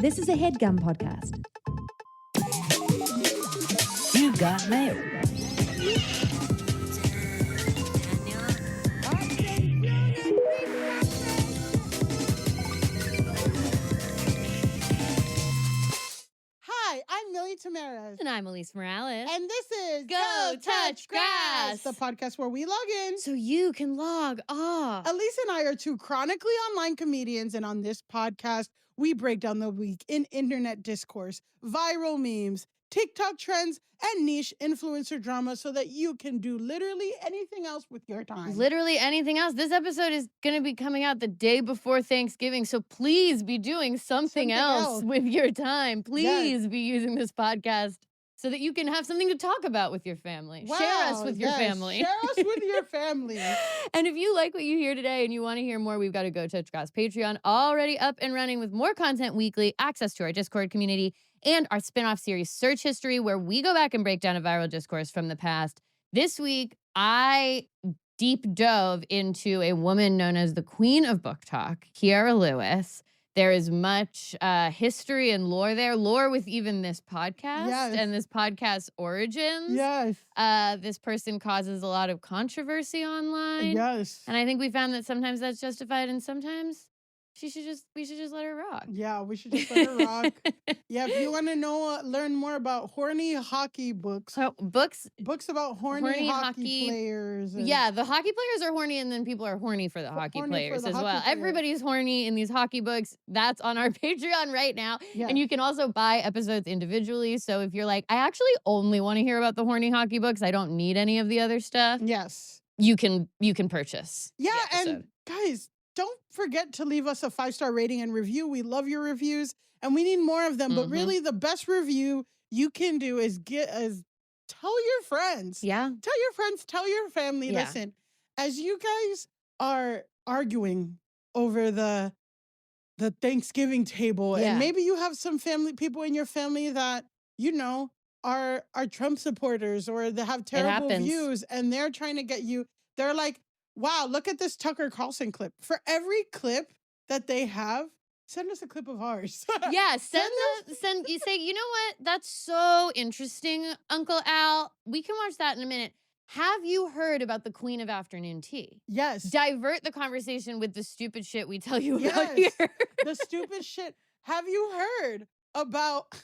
This is a HeadGum podcast. You got mail. Hi, I'm Millie Tamares. And I'm Elise Morales. And this is Go Touch Grass, the podcast where we log in. so you can log off. Elise and I are two chronically online comedians, and on this podcast, we break down the week in internet discourse, viral memes, TikTok trends, and niche influencer drama so that you can do literally anything else with your time. Literally anything else. This episode is going to be coming out the day before Thanksgiving, so please be doing something else with your time. Please be using this podcast so that you can have something to talk about with your family. Share us with your family. Share us with your family. And if you like what you hear today and you want to hear more, we've got a Go Touch Grass Patreon already up and running with more content weekly, access to our Discord community, and our spin-off series, Search History, where we go back and break down a viral discourse from the past. This week, I deep dove into a woman known as the Queen of Book Talk, Kiara Lewis. There is much history and lore there, lore with even this podcast and this podcast's origins. Yes. This person causes a lot of controversy online. Yes. And I think we found that sometimes that's justified and sometimes we should just let her rock. Yeah, we should just let her rock. Yeah, if you want to learn more about horny hockey books. Books about horny hockey players. Yeah, the hockey players are horny and then people are horny for the hockey players as well. Everybody's horny in these hockey books. That's on our Patreon right now. Yes. And you can also buy episodes individually. So if you're like, I actually only want to hear about the horny hockey books, I don't need any of the other stuff. Yes. You can purchase. Yeah, and guys, don't forget to leave us a 5-star rating and review. We love your reviews and we need more of them. Mm-hmm. But really the best review you can do is tell your friends. Yeah. Tell your friends, tell your family. Yeah. Listen, as you guys are arguing over the Thanksgiving table, and maybe you have some people in your family that, you know, are Trump supporters or they have terrible views and they're trying to get you. They're like, wow, look at this Tucker Carlson clip. For every clip that they have, send us a clip of ours. Yeah, you say, you know what? That's so interesting, Uncle Al. We can watch that in a minute. Have you heard about the Queen of Afternoon Tea? Yes. Divert the conversation with the stupid shit we tell you about here. The stupid shit. Have you heard about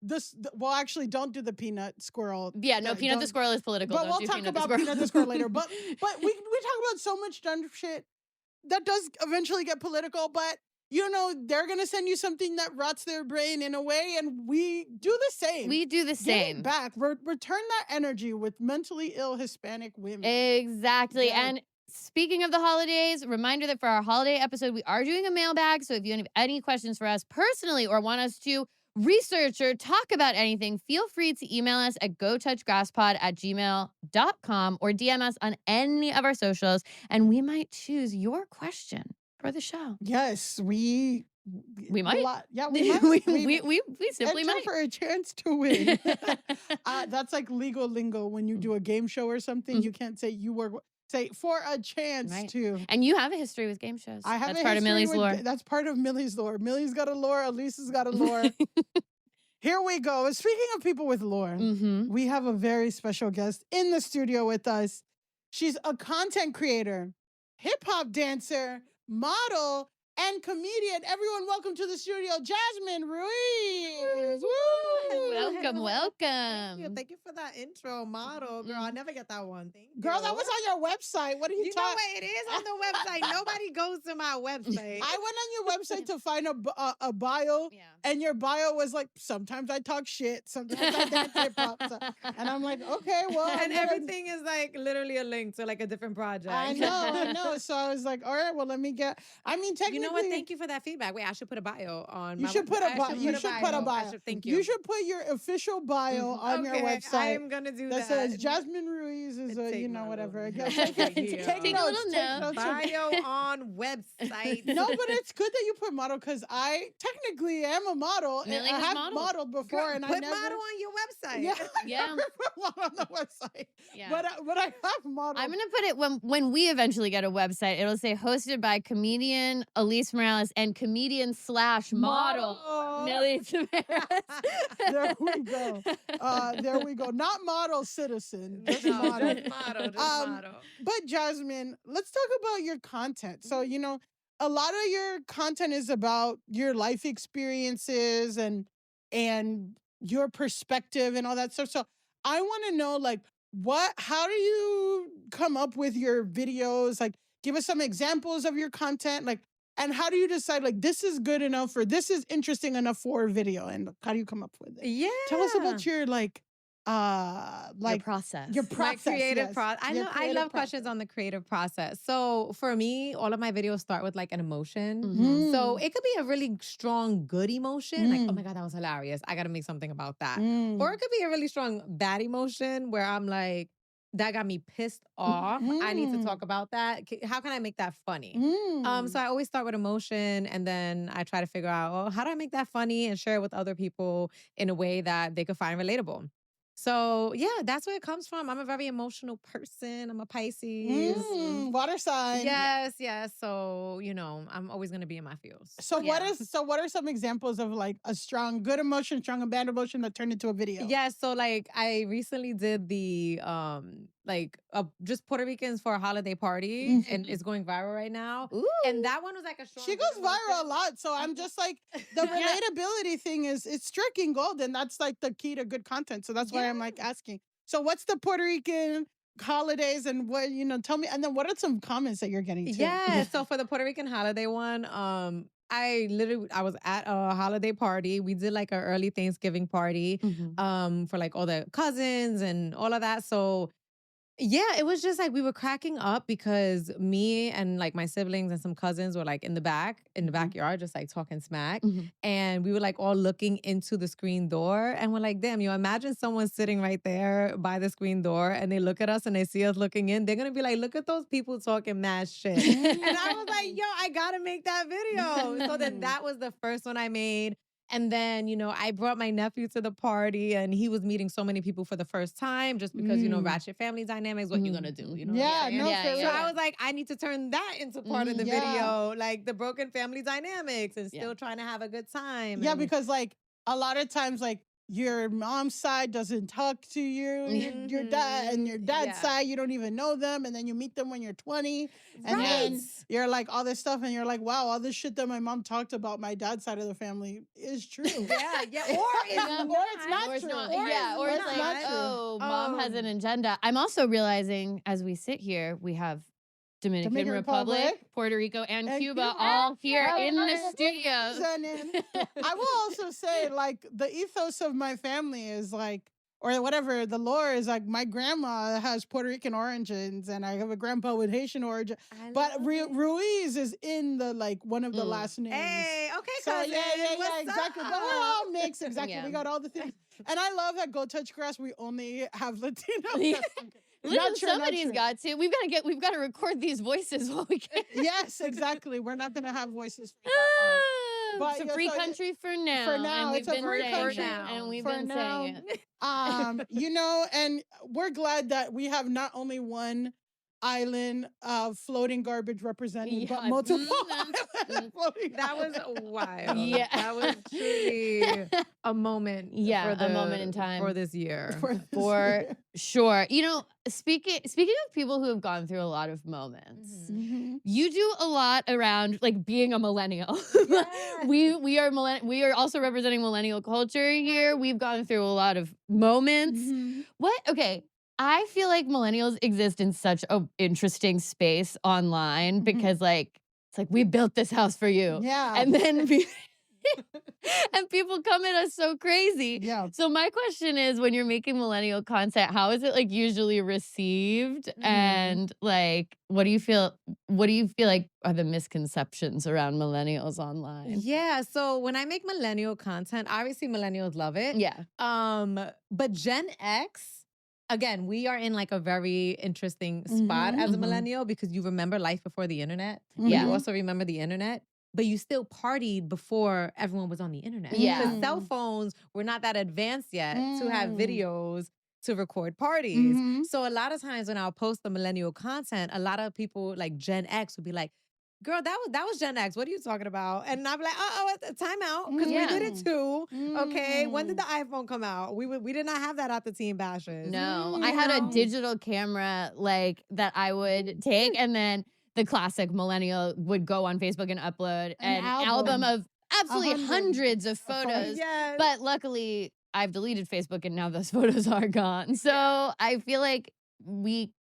this? Well, actually, don't do the peanut squirrel. Yeah, no, Peanut the Squirrel is political. But we'll talk about Peanut the Squirrel later. But we talk about so much dumb shit that does eventually get political. But, you know, they're going to send you something that rots their brain in a way. And we do the same. We do the same. Get it back. Return that energy with mentally ill Hispanic women. Exactly. Yeah. And speaking of the holidays, reminder that for our holiday episode, we are doing a mailbag. So if you have any questions for us personally or want us to research or talk about anything, feel free to email us at gotouchgrasspod@gmail.com or DM us on any of our socials, and we might choose your question for the show. Yes, we might. Yeah, we might. we simply might. For a chance to win. That's like legal lingo when you do a game show or something. Mm-hmm. You can't say say for a chance to. And you have a history with game shows. I have That's part of Millie's lore. That's part of Millie's lore. Millie's got a lore. Elise's got a lore. Here we go. Speaking of people with lore, we have a very special guest in the studio with us. She's a content creator, hip-hop dancer, model, and comedian. Everyone, welcome to the studio, Jasmine Ruiz. Woo! Welcome. Thank you for that intro, model. Girl, I never get that one. Thank you. Girl, that was on your website. What are you talking? You know what? It is on the website. Nobody goes to my website. I went on your website to find a bio, and your bio was like, sometimes I talk shit, sometimes I dance hip-hop. And I'm like, okay, well. And everything is like literally a link to like a different project. I know. So I was like, all right, well, let me technically. You know what? Thank you for that feedback. Wait, I should put a bio on my website. You should put a bio. Thank you. You should put your official bio on your website. I am going to do that. That says Jasmine Ruiz is whatever. Take a little note. Bio on website. No, but it's good that you put model because I technically am a model. Millie I have modeled before. Girl, and put I never model on your website. Yeah. Put model on the website. Yeah. But I have model. I'm going to put it when we eventually get a website, it'll say hosted by comedian Elise Ruiz Morales, and comedian / model Millie Tavares. There we go. There we go. Not model citizen. Just model. Just model. Just model. But Jasmine, let's talk about your content. So, a lot of your content is about your life experiences and your perspective and all that stuff. So I want to know, like, how do you come up with your videos? Like, give us some examples of your content. Like, and how do you decide, like, this is good enough or this is interesting enough for a video? And how do you come up with it? Yeah. Tell us about your, your process. Your process. My creative yes. process. I love questions on the creative process. So for me, all of my videos start with like an emotion. Mm-hmm. So it could be a really strong, good emotion. Like, oh my God, that was hilarious. I got to make something about that. Or it could be a really strong, bad emotion where I'm like, that got me pissed off. I need to talk about that. How can I make that funny? So I always start with emotion and then I try to figure out, how do I make that funny and share it with other people in a way that they could find relatable? So yeah, that's where it comes from. I'm a very emotional person. I'm a Pisces. Water sign. Yes. So, I'm always going to be in my feels. So what are some examples of like a strong, good emotion, strong and bad emotion that turned into a video? Yeah. So like I recently did the, just Puerto Ricans for a holiday party and it's going viral right now. Ooh. And that one was like a strong. She goes viral a lot. So I'm just like, the relatability thing it's striking gold. And that's like the key to good content. So that's why I'm like asking. So what's the Puerto Rican holidays and what, tell me. And then what are some comments that you're getting too? Yeah. So for the Puerto Rican holiday one, I was at a holiday party. We did like an early Thanksgiving party for like all the cousins and all of that. So yeah, it was just like we were cracking up because me and like my siblings and some cousins were like in the backyard, just like talking smack. And we were like all looking into the screen door and we're like, damn, imagine someone sitting right there by the screen door and they look at us and they see us looking in. They're going to be like, look at those people talking mad shit. And I was like, yo, I got to make that video. So then that was the first one I made. And then, I brought my nephew to the party and he was meeting so many people for the first time just because, ratchet family dynamics, what you gonna do? You know So I was like, I need to turn that into part of the video, like the broken family dynamics and still trying to have a good time. Yeah, because like a lot of times, like your mom's side doesn't talk to you, your dad, and your dad's side, you don't even know them. And then you meet them when you're 20. And then you're like all this stuff. And you're like, wow, all this shit that my mom talked about my dad's side of the family is true. Or it's not true. Or it's like, mom has an agenda. I'm also realizing as we sit here, we have Dominican Republic, Puerto Rico, and Cuba all here in the studio. I will also say, like, the ethos of my family is like, or whatever, the lore is like, my grandma has Puerto Rican origins and I have a grandpa with Haitian origin. But Ruiz is in the, like, one of the last names. Hey, okay, so cousin. Yeah, exactly. But we're all mixed, exactly. Yeah. We got all the things. And I love that Go Touch Grass, we only have Latino. Listen, somebody's got to. We've got to record these voices while we can. Yes, exactly. We're not going to have voices for that long. It's a free country for now. For now, it's a free country. And we've been saying it. And we're glad that we have not only one island of floating garbage represented, but multiple floating That was wild. Yeah. That was truly a moment. Yeah, a moment in time. For this year. For sure. Speaking of people who have gone through a lot of moments, you do a lot around like being a millennial. Yeah. we are also representing millennial culture here. We've gone through a lot of moments. Okay. I feel like millennials exist in such an interesting space online because like, it's like, we built this house for you. Yeah. And then and people come at us so crazy. Yeah. So my question is, when you're making millennial content, how is it like usually received? And like, what do you feel like are the misconceptions around millennials online? Yeah. So when I make millennial content, obviously millennials love it. Yeah. But Gen X, again, we are in like a very interesting spot as a millennial because you remember life before the internet. Yeah. You also remember the internet, but you still partied before everyone was on the internet. Yeah. Because cell phones were not that advanced yet to have videos to record parties. So a lot of times when I'll post the millennial content, a lot of people like Gen X would be like, girl, that was Gen X. What are you talking about? And I'm like, time out, because we did it too. Okay, when did the iPhone come out? We did not have that at the teen bashes. No, I had a digital camera like that I would take, and then the classic millennial would go on Facebook and upload an album of absolutely hundreds of photos. Yes. But luckily, I've deleted Facebook, and now those photos are gone. So I feel like we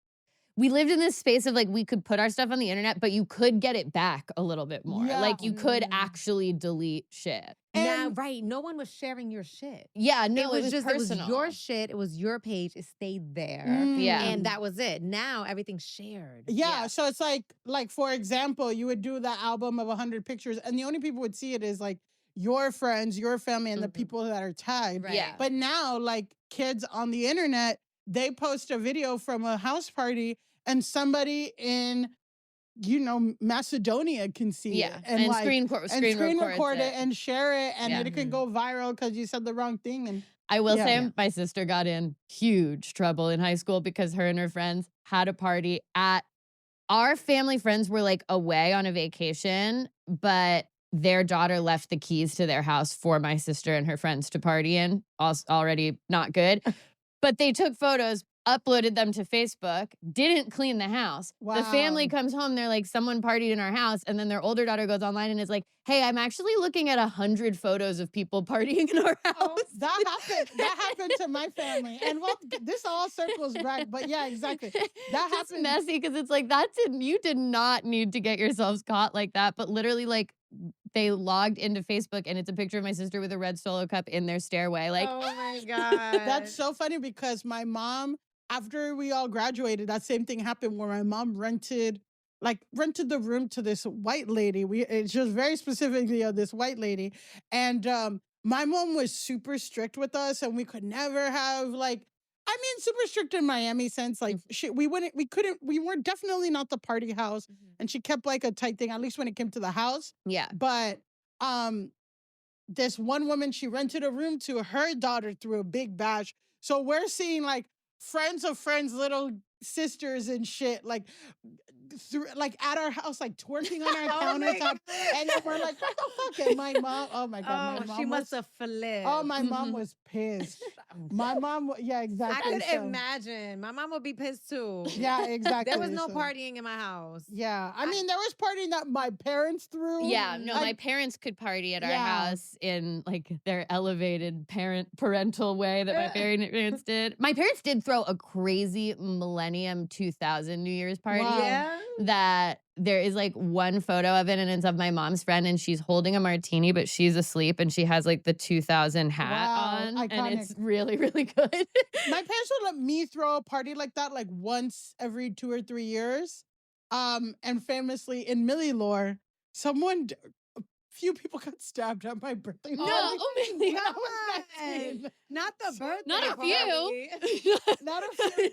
lived in this space of like we could put our stuff on the internet, but you could get it back a little bit more. Yeah. Like you could actually delete shit. Now, right, no one was sharing your shit. Yeah, no, it was just personal. It was your shit. It was your page. It stayed there. Yeah, and that was it. Now everything's shared. Yeah, so it's like for example, you would do that album of 100 pictures, and the only people would see it is like your friends, your family, and the people that are tagged. Right. Yeah. But now, like kids on the internet, they post a video from a house party, and somebody in Macedonia can see it and like, screen record it and share it, and it can go viral because you said the wrong thing. And I will say my sister got in huge trouble in high school because her and her friends had a party at our family. Friends were like away on a vacation, but their daughter left the keys to their house for my sister and her friends to party in. Already not good. But they took photos, uploaded them to Facebook, didn't clean the house. Wow. The family comes home, they're like, someone partied in our house, and then their older daughter goes online and is like, hey, I'm actually looking at 100 photos of people partying in our house. Oh, that happened to my family. And well, this all circles back, but yeah, exactly. That It's happened. messy because it's like, you did not need to get yourselves caught like that, but literally like, they logged into Facebook and it's a picture of my sister with a red Solo cup in their stairway. Like, oh my God. That's so funny because my mom, after we all graduated, that same thing happened where my mom rented the room to this white lady. It's just very specifically of this white lady. And my mom was super strict with us, and we could never have super strict in Miami sense. Like we were definitely not the party house. And she kept like a tight thing, at least when it came to the house. yeah. But this one woman, she rented a room to, her daughter threw a big bash. So we're seeing like friends of friends, little sisters and shit, like at our house, like twerking on our countertop. And then we're like, what the fuck? And my mom, oh my God. My mom she must have flipped. Oh, my mom was pissed. My mom, yeah, exactly. I could imagine. My mom would be pissed too. Yeah, exactly. There was no partying in my house. Yeah. I mean, there was partying that my parents threw. Yeah, no, my parents could party at our house in like their elevated parental way that my parents did. My parents did throw a crazy Millennium 2000 New Year's party. Wow. Yeah. That there is like one photo of it, and it's of my mom's friend, and she's holding a martini, but she's asleep, and she has like the 2000 hat on, iconic. and it's really, really good. My parents would let me throw a party like that like once every 2 or 3 years. And famously in Millie lore, a few people got stabbed at my birthday. No, party. Millie, When I was 19. Not the birthday. not a few. Not a few.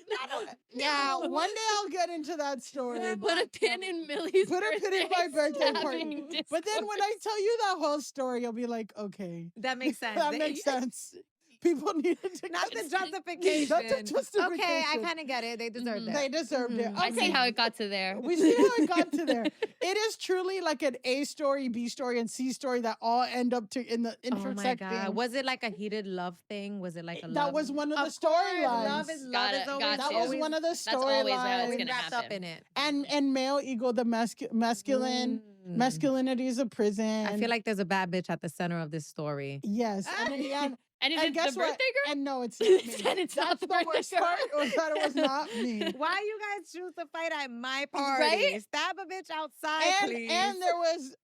Yeah, one day I'll get into that story. Put a pin in Millie's Put a pin in my birthday party. But then when I tell you that whole story, you'll be like, okay. That makes sense. That makes sense. People needed to Not the justification. Not the justification. Okay, I kind of get it. They deserved it. They deserved it. Okay. I see how it got to there. We see how it got to there. It is truly like an A story, B story, and C story that all end up in the intersecting. Oh my God. Was it like a heated love thing? Was it like a love? That was one of the storylines. storylines. Love is always. That was one of the That's always how it's storylines. gonna wrapped up happen. in it. And male ego, the masculinity is a prison. I feel like there's a bad bitch at the center of this story. Yes. And in the end, And is and it guess the what? birthday girl? And no, it's not me. And it's not the birthday worst girl. part was that it was not me. Why you guys choose to fight at my party? Right? Stab a bitch outside, please. And there was,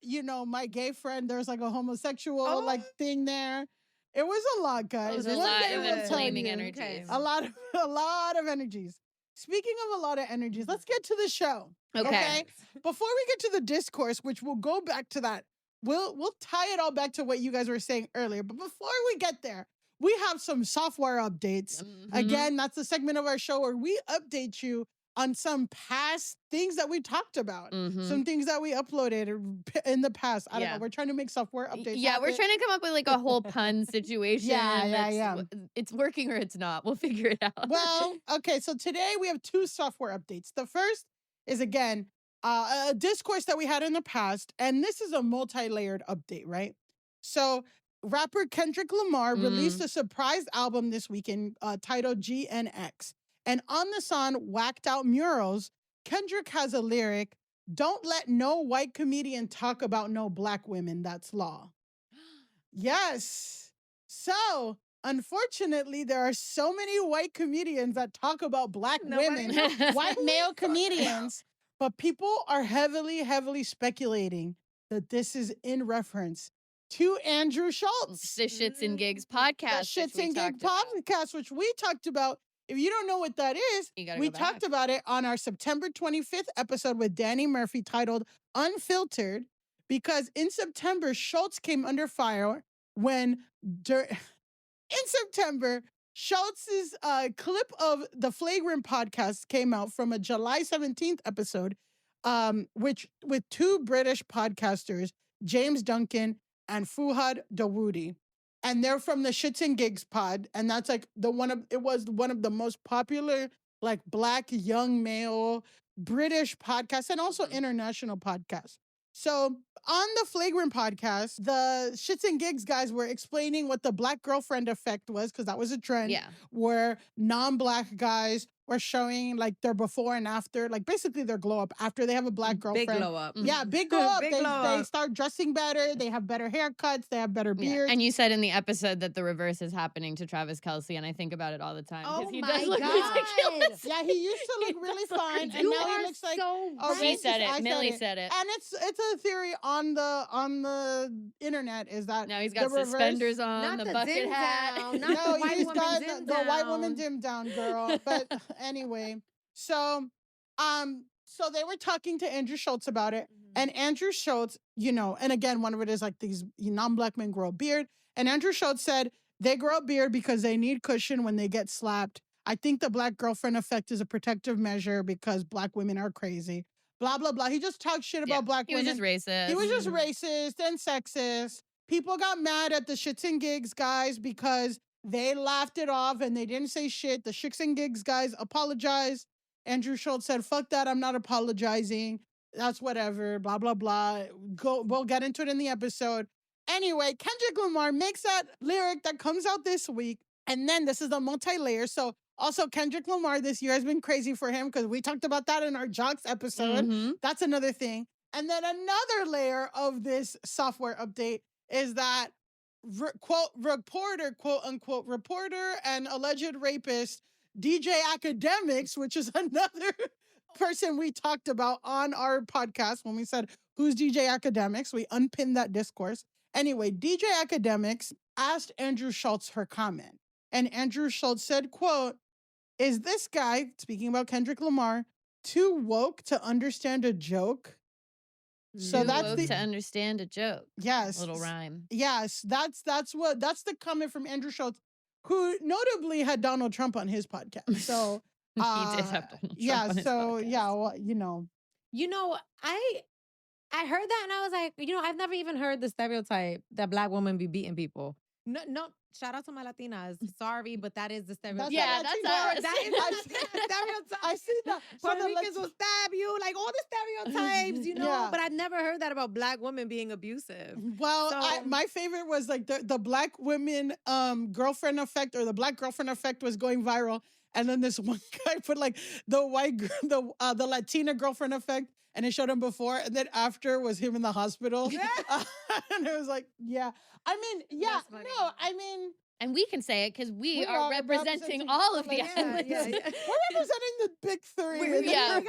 my gay friend, there's like a homosexual thing there. It was a lot, guys. It was a One lot day of we'll tell flaming you. energies. Okay. A lot of energies. Speaking of a lot of energies, let's get to the show. Okay. Before we get to the discourse, which we'll go back to that, we'll tie it all back to what you guys were saying earlier. But before we get there, we have some software updates. Again, that's the segment of our show where we update you on some past things that we talked about, some things that we uploaded in the past. I don't know. We're trying to make software updates. Yeah, we're trying to come up with like a whole pun situation. Yeah. It's working or it's not. We'll figure it out. Well, okay. So today we have 2 software updates. The first is, again, a discourse that we had in the past, and this is a multi-layered update, right? So rapper Kendrick Lamar released a surprise album this weekend titled GNX. And on the song Whacked Out Murals, Kendrick has a lyric, "Don't let no white comedian talk about no black women, that's law." Yes. So, unfortunately, there are so many white comedians that talk about black women, white male comedians, but people are heavily speculating that this is in reference to Andrew Schulz. The Shits and Gigs podcast. The Shits and Gigs podcast, which we talked about. If you don't know what that is, we talked about it on our September 25th episode with Danny Murphy titled Unfiltered, because in September, Schulz came under fire when, in September, Schultz's clip of the Flagrant podcast came out from a July 17th episode, which with two British podcasters, James Duncan and Fuhad Dawoodi. And they're from the Shits and Gigs pod. And that's like it was one of the most popular, like black young male British podcasts and also international podcasts. So on the Flagrant podcast, the Shits and Gigs guys were explaining what the black girlfriend effect was, because that was a trend where non-black guys were showing like their before and after, like basically their glow up after they have a black girlfriend. Big glow up. Yeah, big glow up. They start dressing better. They have better haircuts. They have better beards. And you said in the episode that the reverse is happening to Travis Kelce, and I think about it all the time. Oh he my does look God. ridiculous. Yeah, he used to look really fine, and now he looks like She said it. Millie said it. And it's a theory on the internet is that now he's got suspenders on, the bucket hat. No, he's got the white woman dim down, girl. But anyway, so they were talking to Andrew Schulz about it, and Andrew Schulz, and again, one of it is like these non-black men grow a beard, and Andrew Schulz said they grow a beard because they need cushion when they get slapped. I think the black girlfriend effect is a protective measure because black women are crazy. Blah, blah, blah. He just talked shit about black women. He was just racist. He was just racist and sexist. People got mad at the Shits and Gigs guys because they laughed it off and they didn't say shit. The Shits and Gigs guys apologized. Andrew Schulz said, "Fuck that, I'm not apologizing. That's whatever, blah, blah, blah." We'll get into it in the episode. Anyway, Kendrick Lamar makes that lyric that comes out this week. And then this is the multi-layer. So also Kendrick Lamar this year has been crazy for him because we talked about that in our Jocks episode. That's another thing. And then another layer of this software update is that quote unquote reporter and alleged rapist DJ Academics, which is another person we talked about on our podcast when we said, who's DJ Academics? We unpinned that discourse. Anyway, DJ Academics asked Andrew Schulz her comment. And Andrew Schulz said, quote, "Is this guy," speaking about Kendrick Lamar, "too woke to understand a joke?" So that's to understand a joke. Yes. Little rhyme. Yes. That's the comment from Andrew Schulz, who notably had Donald Trump on his podcast. So he did have Donald Trump on his podcast. Well, I heard that and I was like, I've never even heard the stereotype that black women be beating people. No, shout out to my Latinas. Sorry, but that is the stereotype. That's us. That is the stereotype. I see that. Puerto Ricans will stab you, like all the stereotypes, Yeah. But I'd never heard that about black women being abusive. Well, my favorite was like the black women girlfriend effect, or the black girlfriend effect was going viral. And then this one guy put like the white girl, the Latina girlfriend effect. And it showed him before, and then after was him in the hospital. And it was like, and we can say it because we are representing all of the islands. We're representing the big three. We got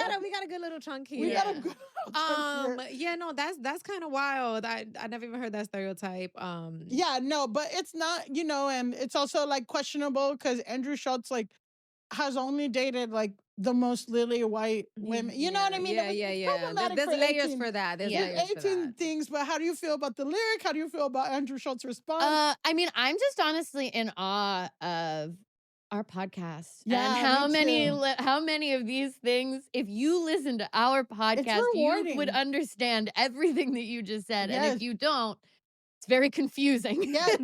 a good little chunk here. We got a good little chunk here. That's kind of wild. I never even heard that stereotype. But it's not, and it's also like questionable because Andrew Schulz like has only dated like the most lily white women. You know what I mean? Yeah. There's layers for that. There's 18 things, but how do you feel about the lyric? How do you feel about Andrew Schultz's response? I mean, I'm just honestly in awe of our podcast. Yeah, and how many of these things, if you listen to our podcast, you would understand everything that you just said. Yes. And if you don't, it's very confusing. Yes,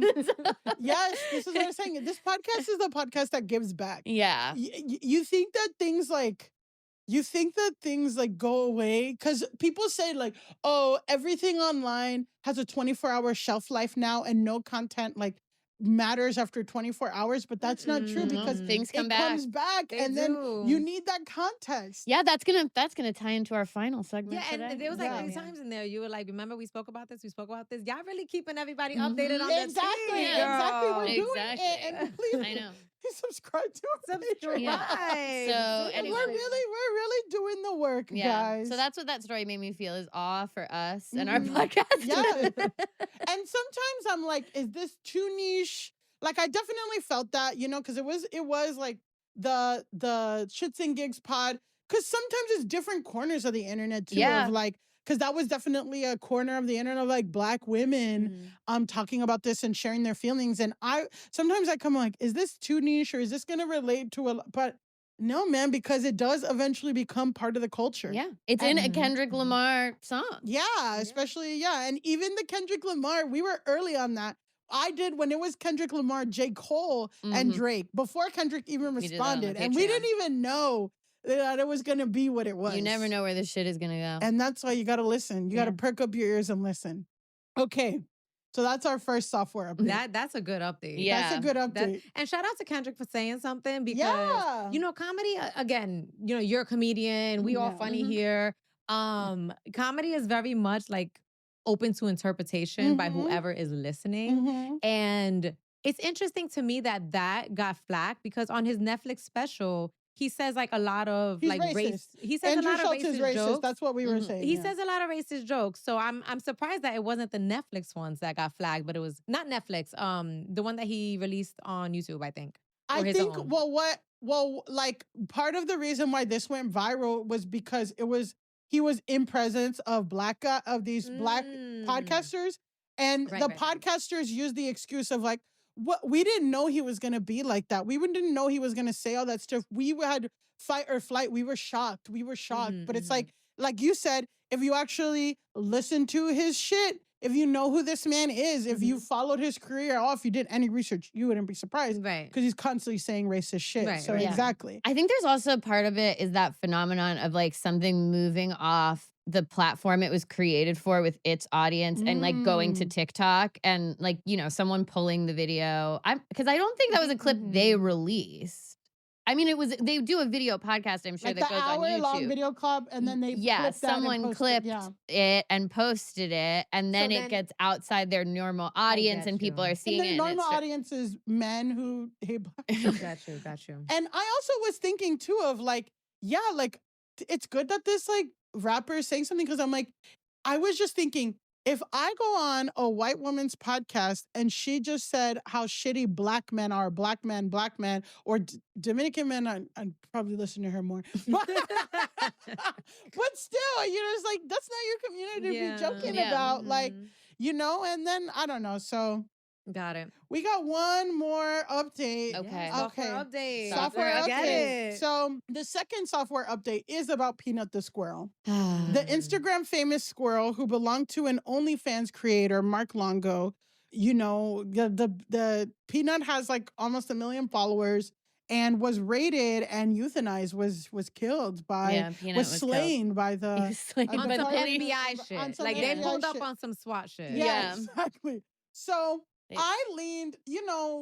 this is what I'm saying. This podcast is the podcast that gives back. Yeah. You think that things like you think that things like go away? Because people say like, oh, everything online has a 24-hour shelf life now and no content like matters after 24 hours, but that's not true because things come it back. comes back They and then do. you need that context. Yeah, that's gonna tie into our final segment. Yeah, today. and there was like Yeah. 3 times in there. You were like, "Remember, we spoke about this. We spoke about this." Y'all really keeping everybody updated on the Exactly, tea, exactly. We're girl. doing Exactly. it, and please, I know. subscribe to our Subscribe. Yeah. So, anyway. We're really doing the work, Yeah. guys. So that's what that story made me feel is awe for us and our Mhm. podcast. Yeah. And sometimes I'm like, is this too niche? Like I definitely felt that, because it was like the Shits and Gigs pod. Because sometimes it's different corners of the internet too. Yeah. Of like, because that was definitely a corner of the internet of like Black women talking about this and sharing their feelings. And sometimes I come like, is this too niche or is this gonna relate to but no, man, because it does eventually become part of the culture. Yeah. It's in a Kendrick Lamar song. Yeah, especially, and even the Kendrick Lamar, we were early on that. I did when it was Kendrick Lamar, J. Cole, and Drake, before Kendrick even responded. And we didn't even know that it was going to be what it was. You never know where this shit is going to go. And that's why you got to listen. You got to perk up your ears and listen. Okay. So that's our first software update. That's a good update. Yeah. That's a good update. And shout out to Kendrick for saying something because, comedy, again, you're a comedian. We all funny here. Comedy is very much like open to interpretation by whoever is listening. And it's interesting to me that got flack because on his Netflix special, he says like a lot of He's like racist. race. He says Andrew a lot Schulz of racist, is racist. jokes. That's what we were saying. He says a lot of racist jokes. So I'm surprised that it wasn't the Netflix ones that got flagged, but it was not Netflix. The one that he released on YouTube, I think. I think like part of the reason why this went viral was because he was in presence of these Black podcasters, and the podcasters used the excuse of like, what, we didn't know he was gonna be like that. We didn't know he was gonna say all that stuff. We had fight or flight. We were shocked. But it's like you said, if you actually listen to his shit, if you know who this man is, if you followed his career, or if you did any research, you wouldn't be surprised. Right. Because he's constantly saying racist shit. Exactly. I think there's also part of it is that phenomenon of like something moving off the platform it was created for with its audience and like going to TikTok and like, someone pulling the video. Because I don't think that was a clip they released. I mean, they do a video podcast, I'm sure, like that goes on YouTube. the hour-long video clip, and then they someone clipped it and posted it, and then it gets outside their normal audience, and people are seeing it. And their normal audience is men who hate Black. Got you. And I also was thinking too of like, it's good that this like rapper is saying something because I'm like, I was just thinking, if I go on a white woman's podcast and she just said how shitty Black men are, black men, or Dominican men, I'd probably listen to her more. But still, it's like, that's not your community to be joking about. Like, and then I don't know. So got it. we got one more update. Okay. Software update. Software update. Get it. So the second software update is about Peanut the Squirrel. The Instagram famous squirrel who belonged to an OnlyFans creator, Mark Longo. The Peanut has like almost 1 million followers and was raided and euthanized, was killed by, was slain by the... He was slain on by some the police. FBI shit. Like they pulled up on some SWAT shit. Yeah, exactly. So I leaned,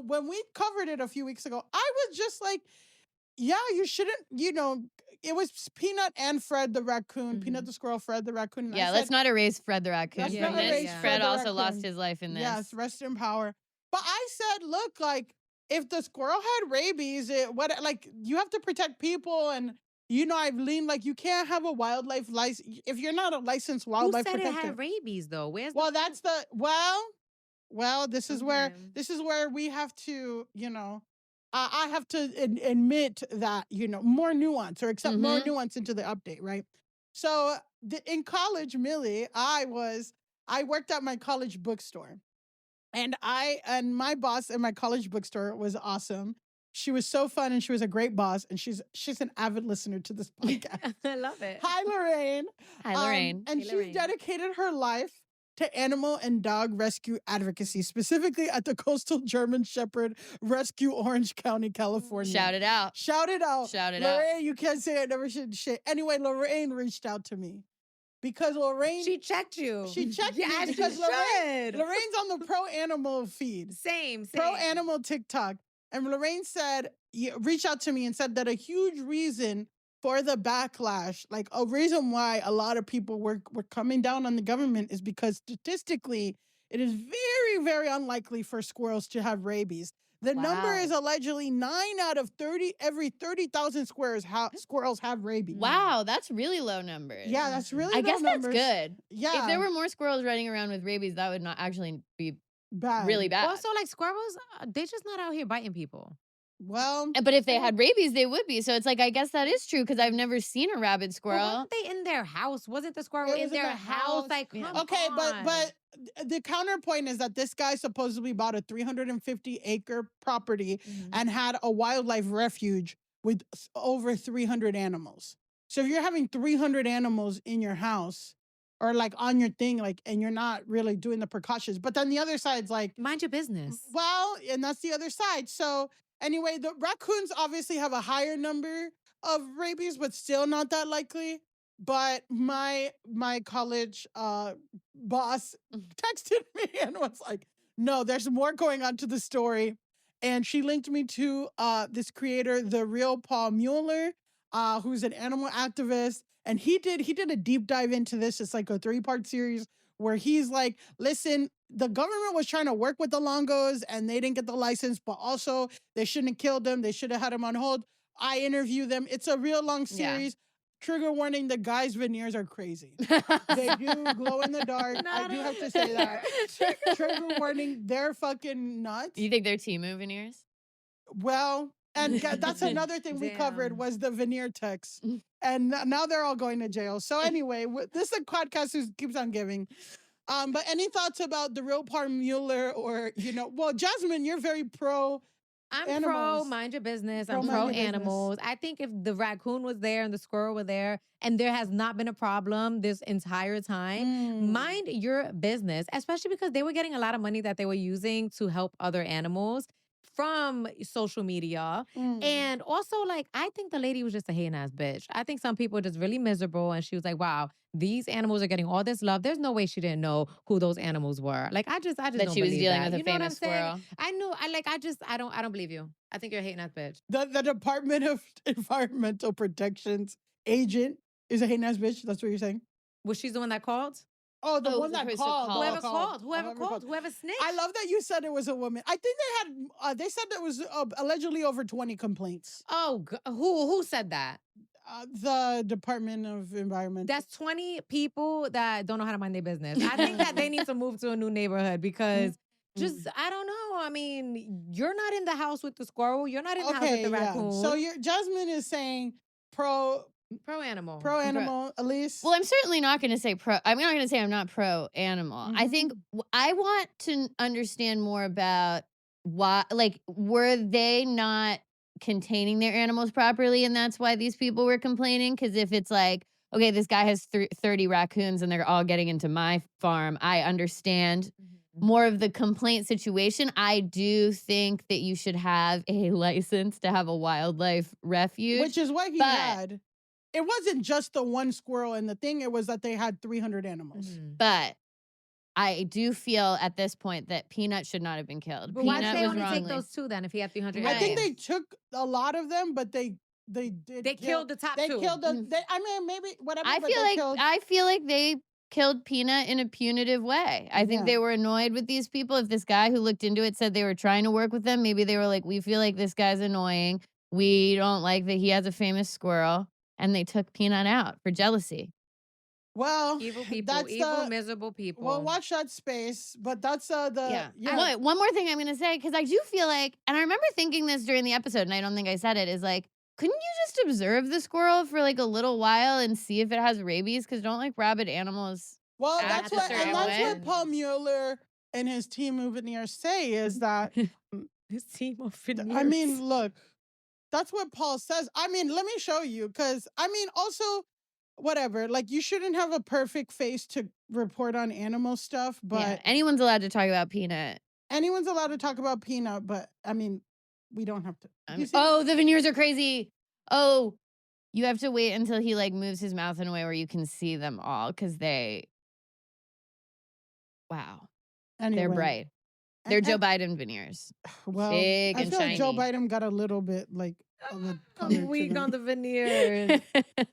when we covered it a few weeks ago, I was just like, you shouldn't, it was Peanut and Fred the raccoon, Peanut the squirrel, Fred the raccoon. Yeah, let's not erase Fred the raccoon. Let's not erase Fred also lost his life in this. Yes, rest in power. But I said, look, like, if the squirrel had rabies, you have to protect people. And, I've leaned, like, you can't have a wildlife license. If you're not a licensed wildlife protector. Who said it had rabies, though? This is where we have to, I have to admit that, more nuance or accept more nuance into the update, right? So in college, Millie, I worked at my college bookstore, and my boss at my college bookstore was awesome. She was so fun, and she was a great boss, and she's an avid listener to this podcast. I love it. Hi, Lorraine. Hi, Lorraine. And she's dedicated her life to animal and dog rescue advocacy, specifically at the Coastal German Shepherd Rescue, Orange County, California. Shout it out. Shout it out. Shout it out. Lorraine, you can't say I never should shit. Anyway, Lorraine reached out to me. Because Lorraine... She checked you. She checked me Yes, because she Lorraine, should. Lorraine's on the Pro Animal feed. Same. Pro Animal TikTok. And Lorraine said, reached out to me and said that a huge reason for the backlash, like a reason why a lot of people were coming down on the government is because statistically, it is very, very unlikely for squirrels to have rabies. The number is allegedly 9 out of 30, every 30,000 squirrels have rabies. Wow, that's really low numbers. Yeah, that's really I low guess numbers. that's good. Yeah. If there were more squirrels running around with rabies, that would not actually be really bad. Also, like squirrels, they're just not out here biting people. Well, but if they had rabies, they would be. So it's like, I guess that is true because I've never seen a rabid squirrel. Well, wasn't they in their house? Wasn't the squirrel in their house? Like, come on. but the counterpoint is that this guy supposedly bought a 350-acre property and had a wildlife refuge with over 300 animals. So if you're having 300 animals in your house or like on your thing, like, and you're not really doing the precautions, but then the other side's like, mind your business. Well, and that's the other side. So anyway, the raccoons obviously have a higher number of rabies, but still not that likely. But my college boss texted me and was like, no, there's more going on to the story. And she linked me to this creator, the real Paul Mueller, who's an animal activist. And he did a deep dive into this. It's like a 3-part series where he's like, listen, the government was trying to work with the Longos and they didn't get the license, but also they shouldn't have killed them. They should have had them on hold. I interview them. It's a real long series. Yeah. Trigger warning, the guy's veneers are crazy. They do glow in the dark. I do have to say that. Trigger warning, they're fucking nuts. You think they're Temu veneers? Well, and that's another thing we covered was the veneer techs. And now they're all going to jail. So anyway, this is a podcast who keeps on giving. But any thoughts about the real Paul Mueller or, well, Jasmine, you're very pro I'm animals. pro mind your business. I'm pro animals. I think if the raccoon was there and the squirrel were there and there has not been a problem this entire time, mind your business, especially because they were getting a lot of money that they were using to help other animals from social media. And also, like, I think the lady was just a hating ass bitch. I think some people are just really miserable and she was like, wow, these animals are getting all this love. There's no way she didn't know who those animals were. Like, I just that don't she was believe dealing that. with a famous squirrel. I knew. I don't believe you. I think you're a hating ass bitch. The Department of Environmental Protection's agent is a hating ass bitch. That's what you're saying? Was she the one that called? Oh, the one that called. Whoever snitched. I love that you said it was a woman. I think they said there was allegedly over 20 complaints. Oh, who said that? The Department of Environment. That's 20 people that don't know how to mind their business. I think that they need to move to a new neighborhood because I don't know. I mean, you're not in the house with the squirrel. You're not in the house with the raccoon. So Jasmine is saying pro animal. Pro animal, Elise. Well, I'm certainly not going to say pro. I'm not going to say I'm not pro animal. I think I want to understand more about why, like, were they not containing their animals properly and that's why these people were complaining? Because if it's like, okay, this guy has 30 raccoons and they're all getting into my farm, I understand more of the complaint situation. I do think that you should have a license to have a wildlife refuge. Which is what he had. It wasn't just the one squirrel in the thing. It was that they had 300 animals. But I do feel at this point that Peanut should not have been killed. But Peanut why did they only wrongly take those 2 then if he had 300 I animals? think they took a lot of them, but they killed the top 2. They killed them. I mean, maybe whatever. I feel like they killed Peanut in a punitive way. I think they were annoyed with these people. If this guy who looked into it said they were trying to work with them, maybe they were like, we feel like this guy's annoying. We don't like that he has a famous squirrel. And they took Peanut out for jealousy. Well, evil people, miserable people. Well, watch that space. But that's the One more thing I'm going to say, because I do feel like, and I remember thinking this during the episode, and I don't think I said it, is like, couldn't you just observe the squirrel for like a little while and see if it has rabies? Because don't like rabid animals. Well, that's what Paul Mueller and his team of veneers say is that his team of veneers. I mean, look. That's what Paul says. I mean, let me show you. Because, I mean, also, whatever. Like, you shouldn't have a perfect face to report on animal stuff, but anyone's allowed to talk about Peanut. Anyone's allowed to talk about Peanut, but I mean, we don't have to. The veneers are crazy. Oh, you have to wait until he like moves his mouth in a way where you can see them all because wow. Anyway. They're bright. They're Joe Biden veneers. Well, big I and feel shiny. like Joe Biden got a little bit like weak on the veneers.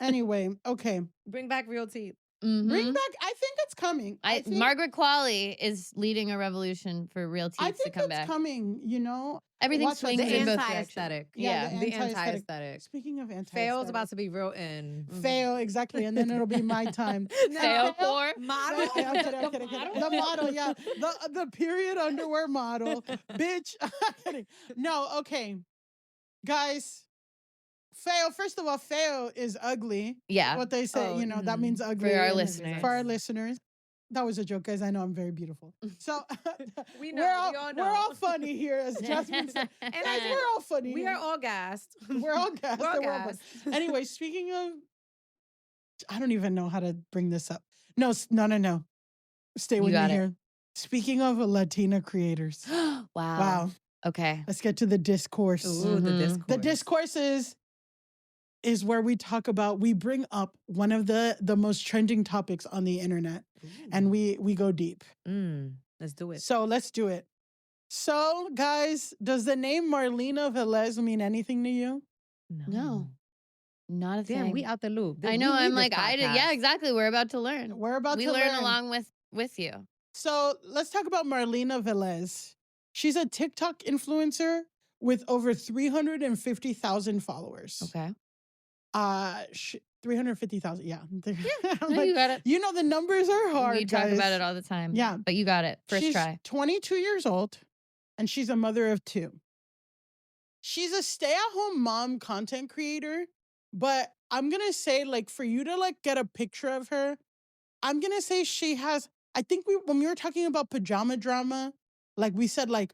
Anyway, okay. Bring back real teeth. Bring back. I think it's coming. Margaret Qualley is leading a revolution for real teeth to come back. I think it's coming. You know, everything swings in both directions. Aesthetic. Yeah, the anti-aesthetic. Speaking of anti-aesthetic, Fail's about to be real in. Fail, exactly, and then it'll be my time. Fail for model. I'm kidding. The model, yeah, the period underwear model, bitch. I'm kidding. No, okay, guys. Fail. First of all, fail is ugly. Yeah. What they say, that means ugly. For our listeners. For our listeners. That was a joke, guys. I know I'm very beautiful. So we know. We're all funny here, as Jasmine said. And guys, we're all funny. We are all gassed. We're all gassed. We're all gassed. Anyway, speaking of, I don't even know how to bring this up. No. Stay with me here. Speaking of Latina creators. Wow. Okay. Let's get to the discourse. Ooh, the discourse. The discourse is where we bring up one of the most trending topics on the internet. Ooh. And we go deep. Let's do it. So let's do it. So guys, does the name Marlena Velez mean anything to you? No. Not a thing. Damn, we out the loop. I know. I'm like, yeah, exactly. We're about to learn. We learn along with you. So let's talk about Marlena Velez. She's a TikTok influencer with over 350,000 followers. Okay. 350,000. Yeah. You got it. You know, the numbers are hard. We talk about it all the time. Yeah. But you got it. First try. 22 years old and she's a mother of 2. She's a stay-at-home mom content creator, but I'm going to say, like, for you to like get a picture of her, I'm going to say she has, I think when we were talking about pajama drama, like we said, like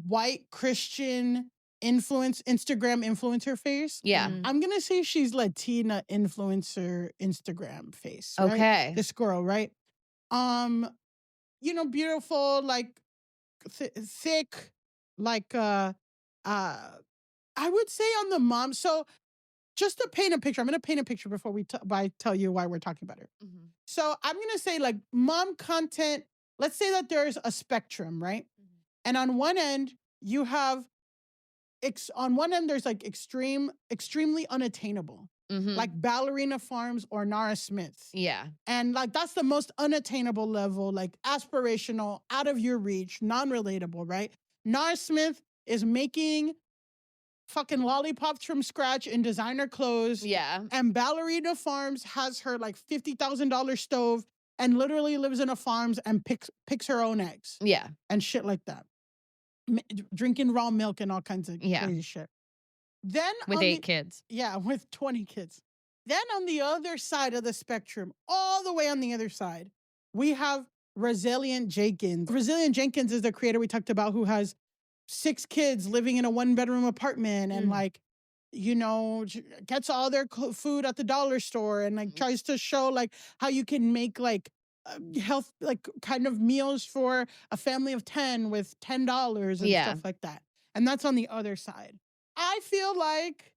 white Christian Instagram influencer face. Yeah. I'm going to say she's Latina influencer Instagram face. Right? Okay. The Squirrel, right? Beautiful, like thick, like I would say on the mom. So just to paint a picture, I'm going to paint a picture before I tell you why we're talking about her. Mm-hmm. So I'm going to say like mom content, let's say that there's a spectrum, right? Mm-hmm. And on one end, you have there's like extremely unattainable, like Ballerina Farms or Nara Smith. Yeah. And like, that's the most unattainable level, like aspirational, out of your reach, non-relatable, right? Nara Smith is making fucking lollipops from scratch in designer clothes. Yeah. And Ballerina Farms has her like $50,000 stove and literally lives in a farms and picks her own eggs. Yeah. And shit like that. Drinking raw milk and all kinds of crazy shit. Then with 8 kids. Yeah, with 20 kids. Then on the other side of the spectrum, all the way on the other side, we have Resilient Jenkins. Resilient Jenkins is the creator we talked about who has 6 kids living in a 1-bedroom apartment and gets all their food at the dollar store and like tries to show like how you can make like health, like kind of meals for a family of 10 with $10 and stuff like that. And that's on the other side. I feel like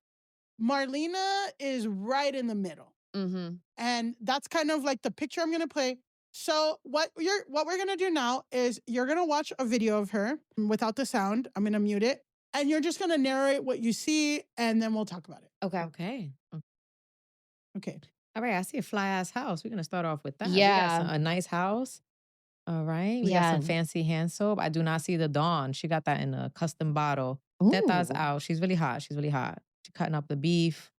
Marlena is right in the middle. Mm-hmm. And that's kind of like the picture I'm going to play. So what we're going to do now is you're going to watch a video of her without the sound. I'm going to mute it. And you're just going to narrate what you see and then we'll talk about it. Okay. All right, I see a fly-ass house. We're going to start off with that. Yeah. We got a nice house. All right. We got some fancy hand soap. I do not see the Dawn. She got that in a custom bottle. Teta's out. She's really hot. She's cutting up the beef.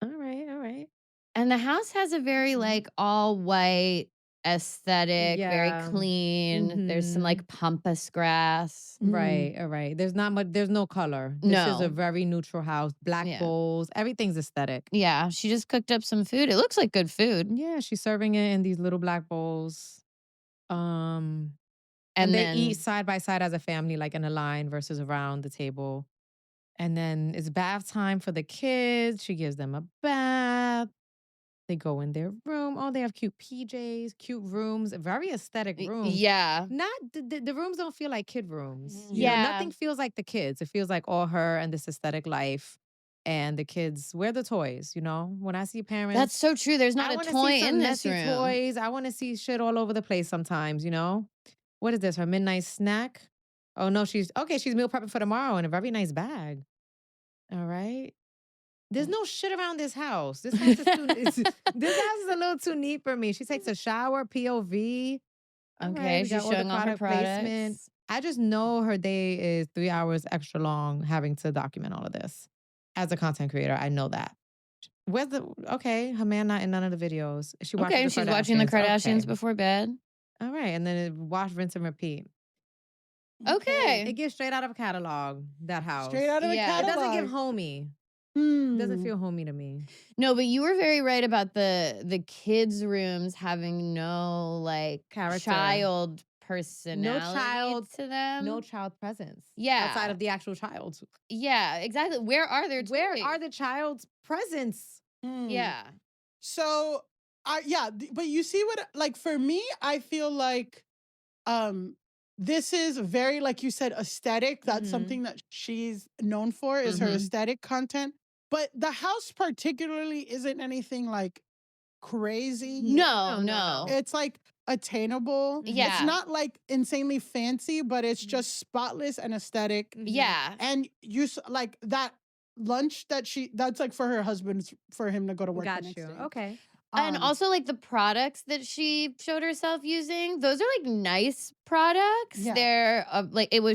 All right. And the house has a very like all white aesthetic, very clean. Mm-hmm. There's some like pampas grass. Right, all right. There's no color. This is a very neutral house. Black bowls. Everything's aesthetic. Yeah, she just cooked up some food. It looks like good food. Yeah, she's serving it in these little black bowls. And they eat side by side as a family, like in a line versus around the table. And then it's bath time for the kids. She gives them a bath. They go in their room. Oh, they have cute PJs, cute rooms, very aesthetic rooms. Yeah. Not the rooms don't feel like kid rooms. Yeah. Nothing feels like the kids. It feels like all her and this aesthetic life. And the kids, where the toys, When I see parents. That's so true. There's not I a wanna toy see some in this messy room. toys. I want to see shit all over the place sometimes, What is this? Her midnight snack? Oh no, she's meal prepping for tomorrow in a very nice bag. All right. There's no shit around this house. This house is this house is a little too neat for me. She takes a shower, POV. All Okay, right, we she's got all the showing off her placement. products. I just know her day is 3 hours extra long having to document all of this. As a content creator, I know that. Her man not in none of the videos. She watches Okay, the she's watching the Kardashians Okay. before bed. All right, and then wash, rinse, and repeat. Okay. It gives straight out of a catalog, that house. Straight out of a It catalog. doesn't give homey. It doesn't feel homey to me. No, but you were very right about the kids' rooms having no Character. child personality to them. No child presence. Yeah. Outside of the actual child. Yeah, exactly. Where are their toys? Where are the child's presence? Yeah. So, but you see what, for me, I feel like this is very, like you said, aesthetic. That's something that she's known for, is her aesthetic content. But the house particularly isn't anything crazy. No. It's attainable. Yeah. It's not insanely fancy, but it's just spotless and aesthetic. Yeah. And that lunch that's for her husband, for him to go to work. Got the next you. day. Okay. And also the products that she showed herself using, those are nice products. Yeah. They're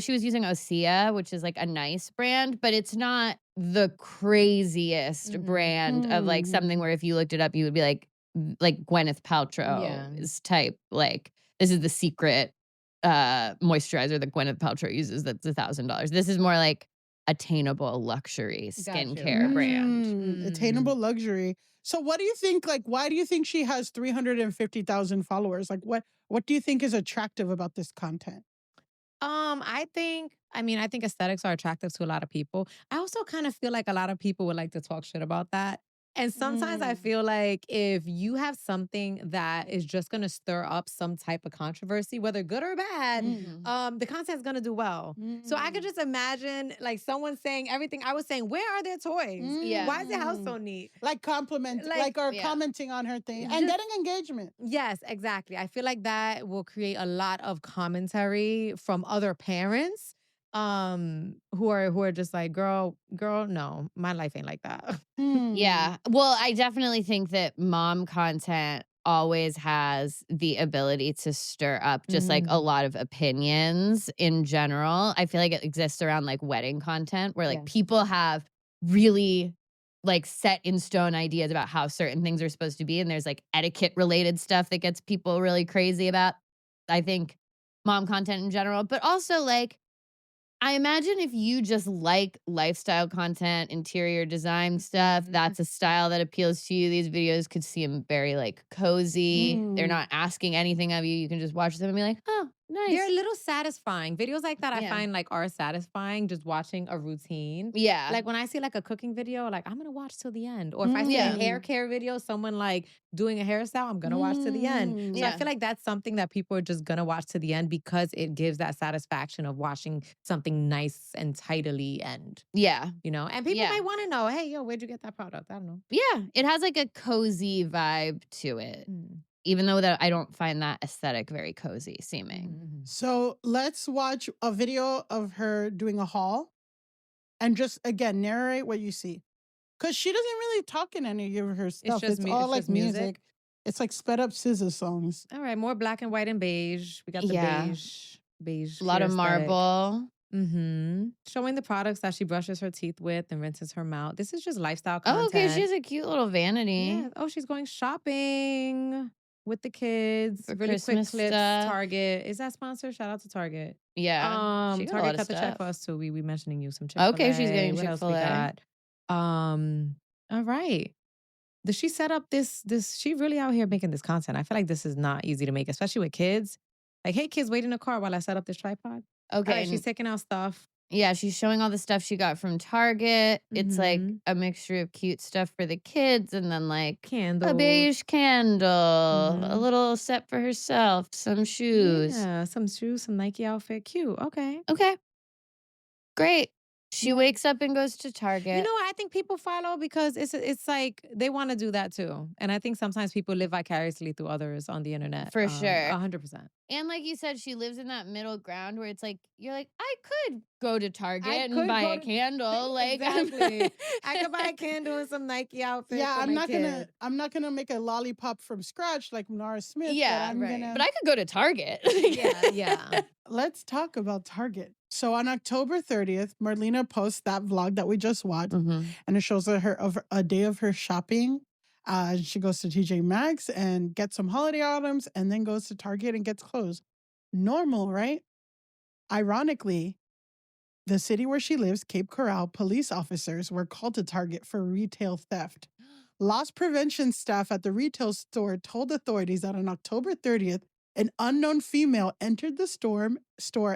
she was using Osea, which is a nice brand, but it's not the craziest brand of something where if you looked it up, you would be like Gwyneth Paltrow is type. This is the secret moisturizer that Gwyneth Paltrow uses that's $1,000. This is more attainable luxury skincare brand. Attainable luxury. So what do you think, why do you think she has 350,000 followers? What do you think is attractive about this content? I think aesthetics are attractive to a lot of people. I also kind of feel like a lot of people would like to talk shit about that. And sometimes I feel like if you have something that is just going to stir up some type of controversy, whether good or bad, the content's going to do well. So I could just imagine someone saying everything I was saying, where are their toys? Yeah. Why is the house so neat? Commenting on her thing and getting engagement. Yes, exactly. I feel like that will create a lot of commentary from other parents. Who are just girl, no, my life ain't like that. Yeah. Well, I definitely think that mom content always has the ability to stir up just a lot of opinions in general. I feel like it exists around wedding content where people have really set in stone ideas about how certain things are supposed to be. And there's etiquette related stuff that gets people really crazy about, I think, mom content in general, but also I imagine if you just like lifestyle content, interior design stuff, that's a style that appeals to you. These videos could seem very cozy. They're not asking anything of you. You can just watch them and be like, oh, nice. They're a little satisfying. Videos like that I find are satisfying, just watching a routine. Yeah. When I see a cooking video, I'm going to watch till the end. Or if I see a hair care video, someone doing a hairstyle, I'm going to watch to the end. So I feel like that's something that people are just going to watch to the end because it gives that satisfaction of watching something nice and tidily and, and people might want to know, hey, yo, where'd you get that product? I don't know. Yeah. It has a cozy vibe to it. Even though that I don't find that aesthetic very cozy seeming. So let's watch a video of her doing a haul and just, again, narrate what you see. Because she doesn't really talk in any of her stuff. It's all music. It's sped up SZA songs. All right, more black and white and beige. We got the beige. A lot of marble. Showing the products that she brushes her teeth with and rinses her mouth. This is just lifestyle content. Oh, okay. She has a cute little vanity. Yeah. Oh, she's going shopping with the kids. For really Christmas quick clips. stuff. Target. Is that sponsored? Shout out to Target. Yeah. She got a lot Target of cut the check stuff. for us too. We mentioning you some Chick-fil-A. Okay, she's getting What else we Chick-fil-A. got? All right. Does she set up this? She really out here making this content. I feel like this is not easy to make, especially with kids. Hey, kids, wait in the car while I set up this tripod. Okay. All right, she's taking out stuff. Yeah, she's showing all the stuff she got from Target. It's like a mixture of cute stuff for the kids and then like Candles. a beige candle, a little set for herself, some shoes. Yeah, some shoes, some Nike outfit. Cute. Okay. Okay. Great. She wakes up and goes to Target. You know, I think people follow because it's like they want to do that too. And I think sometimes people live vicariously through others on the internet. For sure. 100%. And like you said, she lives in that middle ground where it's like, you're like, I could go to Target I and could buy go a to- candle. Like, Exactly. I could buy a candle and some Nike outfit. Yeah, for I'm my not kid. gonna make a lollipop from scratch like Nara Smith. Yeah, but right. but I could go to Target. Yeah. Let's talk about Target. So on October 30th, Marlena posts that vlog that we just watched, and it shows a day of her shopping. She goes to TJ Maxx and gets some holiday items, and then goes to Target and gets clothes. Normal, right? Ironically, the city where she lives, Cape Coral, police officers were called to Target for retail theft. Loss prevention staff at the retail store told authorities that on October 30th, an unknown female entered the store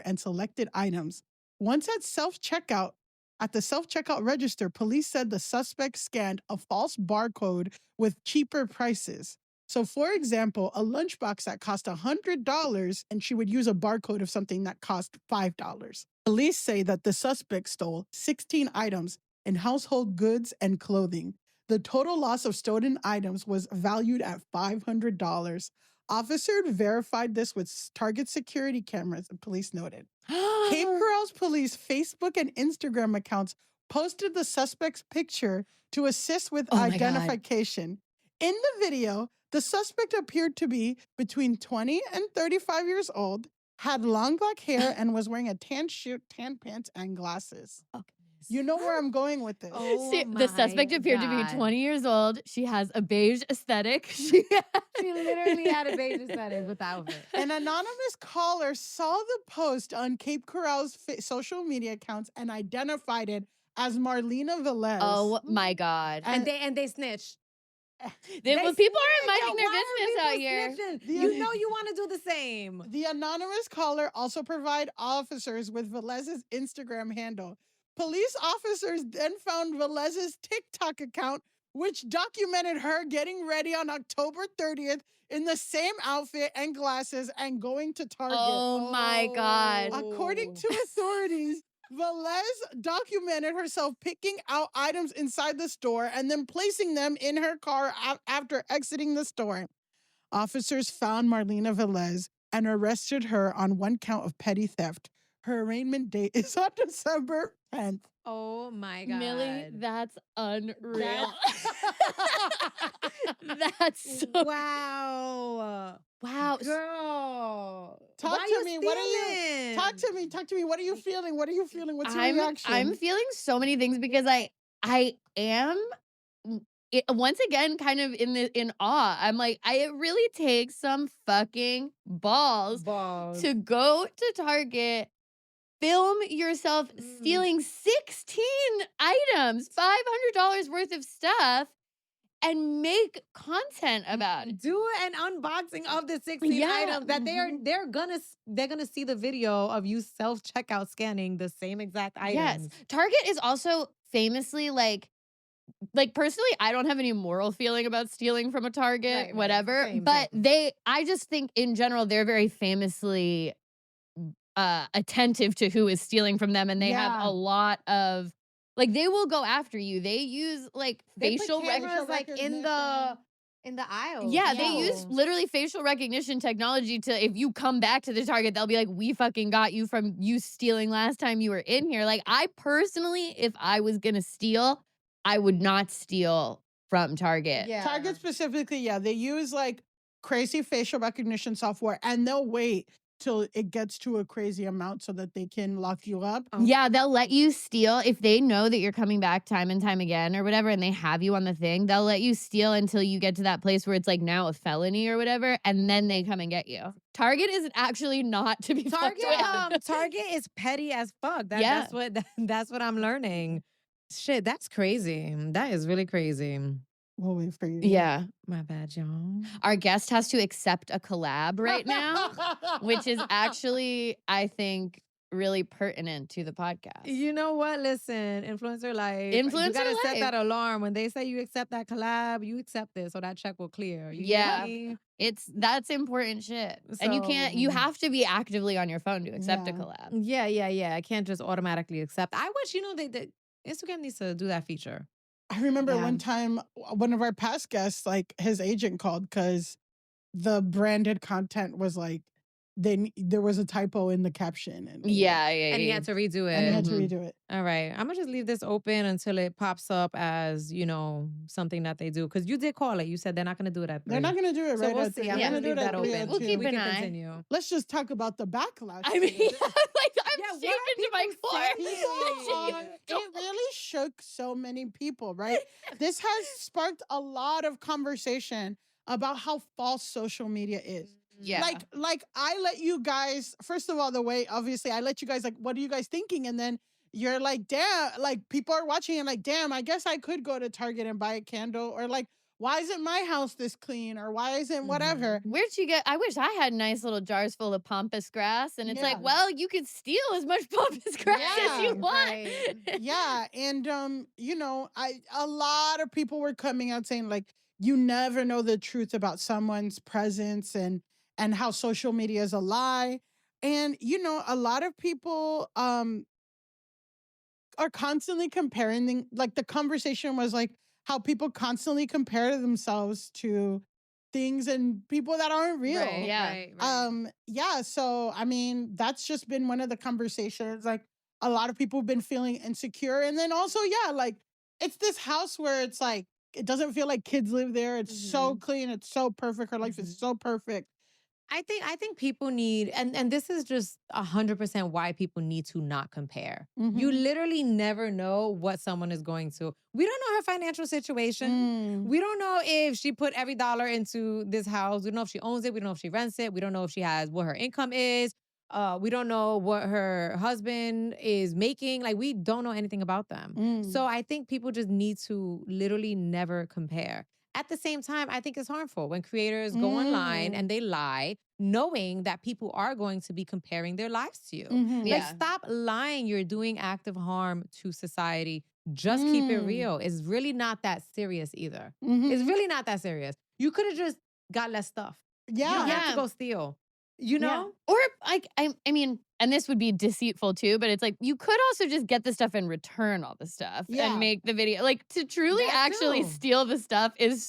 and selected items. Once at the self-checkout register, police said the suspect scanned a false barcode with cheaper prices. So, for example, a lunchbox that cost $100 and she would use a barcode of something that cost $5. Police say that the suspect stole 16 items in household goods and clothing. The total loss of stolen items was valued at $500. Officers verified this with Target security cameras, and police noted. Cape Coral's police Facebook and Instagram accounts posted the suspect's picture to assist with identification. In the video, the suspect appeared to be between 20 and 35 years old, had long black hair, and was wearing a tan shirt, tan pants, and glasses. Okay. You know where I'm going with this. See, the suspect appeared to be 20 years old. She has a beige aesthetic. She literally had a beige aesthetic with the outfit. An anonymous caller saw the post on Cape Coral's social media accounts and identified it as Marlena Velez. Oh my God. And they snitched. People aren't minding their business out here. You know you want to do the same. The anonymous caller also provided officers with Velez's Instagram handle. Police officers then found Velez's TikTok account, which documented her getting ready on October 30th in the same outfit and glasses and going to Target. Oh my God. According to authorities, Velez documented herself picking out items inside the store and then placing them in her car after exiting the store. Officers found Marlena Velez and arrested her on one count of petty theft. Her arraignment date is on December 10th. Oh my God. Millie, that's unreal. That's so... Wow. Wow. Girl. Talk to me. What are you... Talk to me. What are you feeling? What's your reaction? I'm feeling so many things because I am... once again, kind of in awe. I'm like, it really takes some fucking balls to go to Target, film yourself stealing 16 items, $500 worth of stuff, and make content about it. Do an unboxing of the 16 items that they're gonna see the video of you self-checkout scanning the same exact items. Yes. Target is also famously like personally, I don't have any moral feeling about stealing from a Target, whatever. Same. I just think in general, they're very famously attentive to who is stealing from them. And they have a lot of, they will go after you. They use facial recognition. In the aisle. Yeah, they use literally facial recognition technology to, if you come back to the Target, they'll be like, we fucking got you from you stealing last time you were in here. I personally, if I was going to steal, I would not steal from Target. Yeah. Target specifically, they use crazy facial recognition software, and they'll wait till it gets to a crazy amount so that they can lock you up. Yeah, they'll let you steal if they know that you're coming back time and time again or whatever, and they have you on the thing. They'll let you steal until you get to that place where it's now a felony or whatever, and then they come and get you. Target is actually not to be fucked with. Target is petty as fuck. That's what I'm learning. Shit, that's crazy. That is really crazy. We'll wait for you. Yeah. My bad, y'all. Our guest has to accept a collab right now, which is actually, I think, really pertinent to the podcast. You know what? Listen, influencer life. You Influencer gotta set life. that alarm. When they say you accept that collab, you accept it so that check will clear. You Yeah. get me? That's important shit. And you So- have to be actively on your phone to accept a Yeah. collab. Yeah. I can't just automatically accept. I wish, Instagram needs to do that feature. I remember Yeah. one time, one of our past guests, like his agent called because the branded content was like, there was a typo in the caption. And Yeah. And he had to redo it. And he had to Mhm. redo it. All right. I'm going to just leave this open until it pops up as, something that they do. Because you did call it. You said they're not going to do it at 3. They're not going to do it So right we'll at see. 3. I'm They're going going to to leave do it that at 3 open. or We'll 2. keep We an can eye. continue. Let's just talk about the backlash. I mean, to this. I'm Yeah, what shaking to my people core. saying? It really shook so many people, right? This has sparked a lot of conversation about how false social media is. Yeah. Like I let you guys, first of all, obviously I let you guys, like, what are you guys thinking? And then you're like, damn, like people are watching and like, damn, I guess I could go to Target and buy a candle, or like, why isn't my house this clean? Or why isn't whatever? Where'd you get? I wish I had nice little jars full of pampas grass. And it's like, Yeah. well, you could steal as much pampas grass as you Yeah, want. right. Yeah. And a lot of people were coming out saying like, you never know the truth about someone's presence and how social media is a lie. And a lot of people are constantly comparing the conversation was like how people constantly compare themselves to things and people that aren't real. Right, Yeah. right. Yeah, so I mean, that's just been one of the conversations. Like a lot of people have been feeling insecure. And then also, yeah, like it's this house where it's like it doesn't feel like kids live there. It's so clean, it's so perfect. Her life is so perfect. I think people need, and this is just 100% why people need to not compare. You literally never know what someone is going to. We don't know her financial situation. We don't know if she put every dollar into this house. We don't know if she owns it. We don't know if she rents it. We don't know if she has what her income is. We don't know what her husband is making. Like, we don't know anything about them. So I think people just need to literally never compare. At the same time, I think it's harmful when creators go online and they lie, knowing that people are going to be comparing their lives to you. Like, Yeah. stop lying. You're doing active harm to society. Just keep it real. It's really not that serious either. It's really not that serious. You could have just got less stuff. Yeah. You don't have Yeah. to go steal. You know? Or like, I mean, and this would be deceitful too, but it's like you could also just get the stuff and return all the stuff Yeah. and make the video. Like, to truly That actually too. steal the stuff is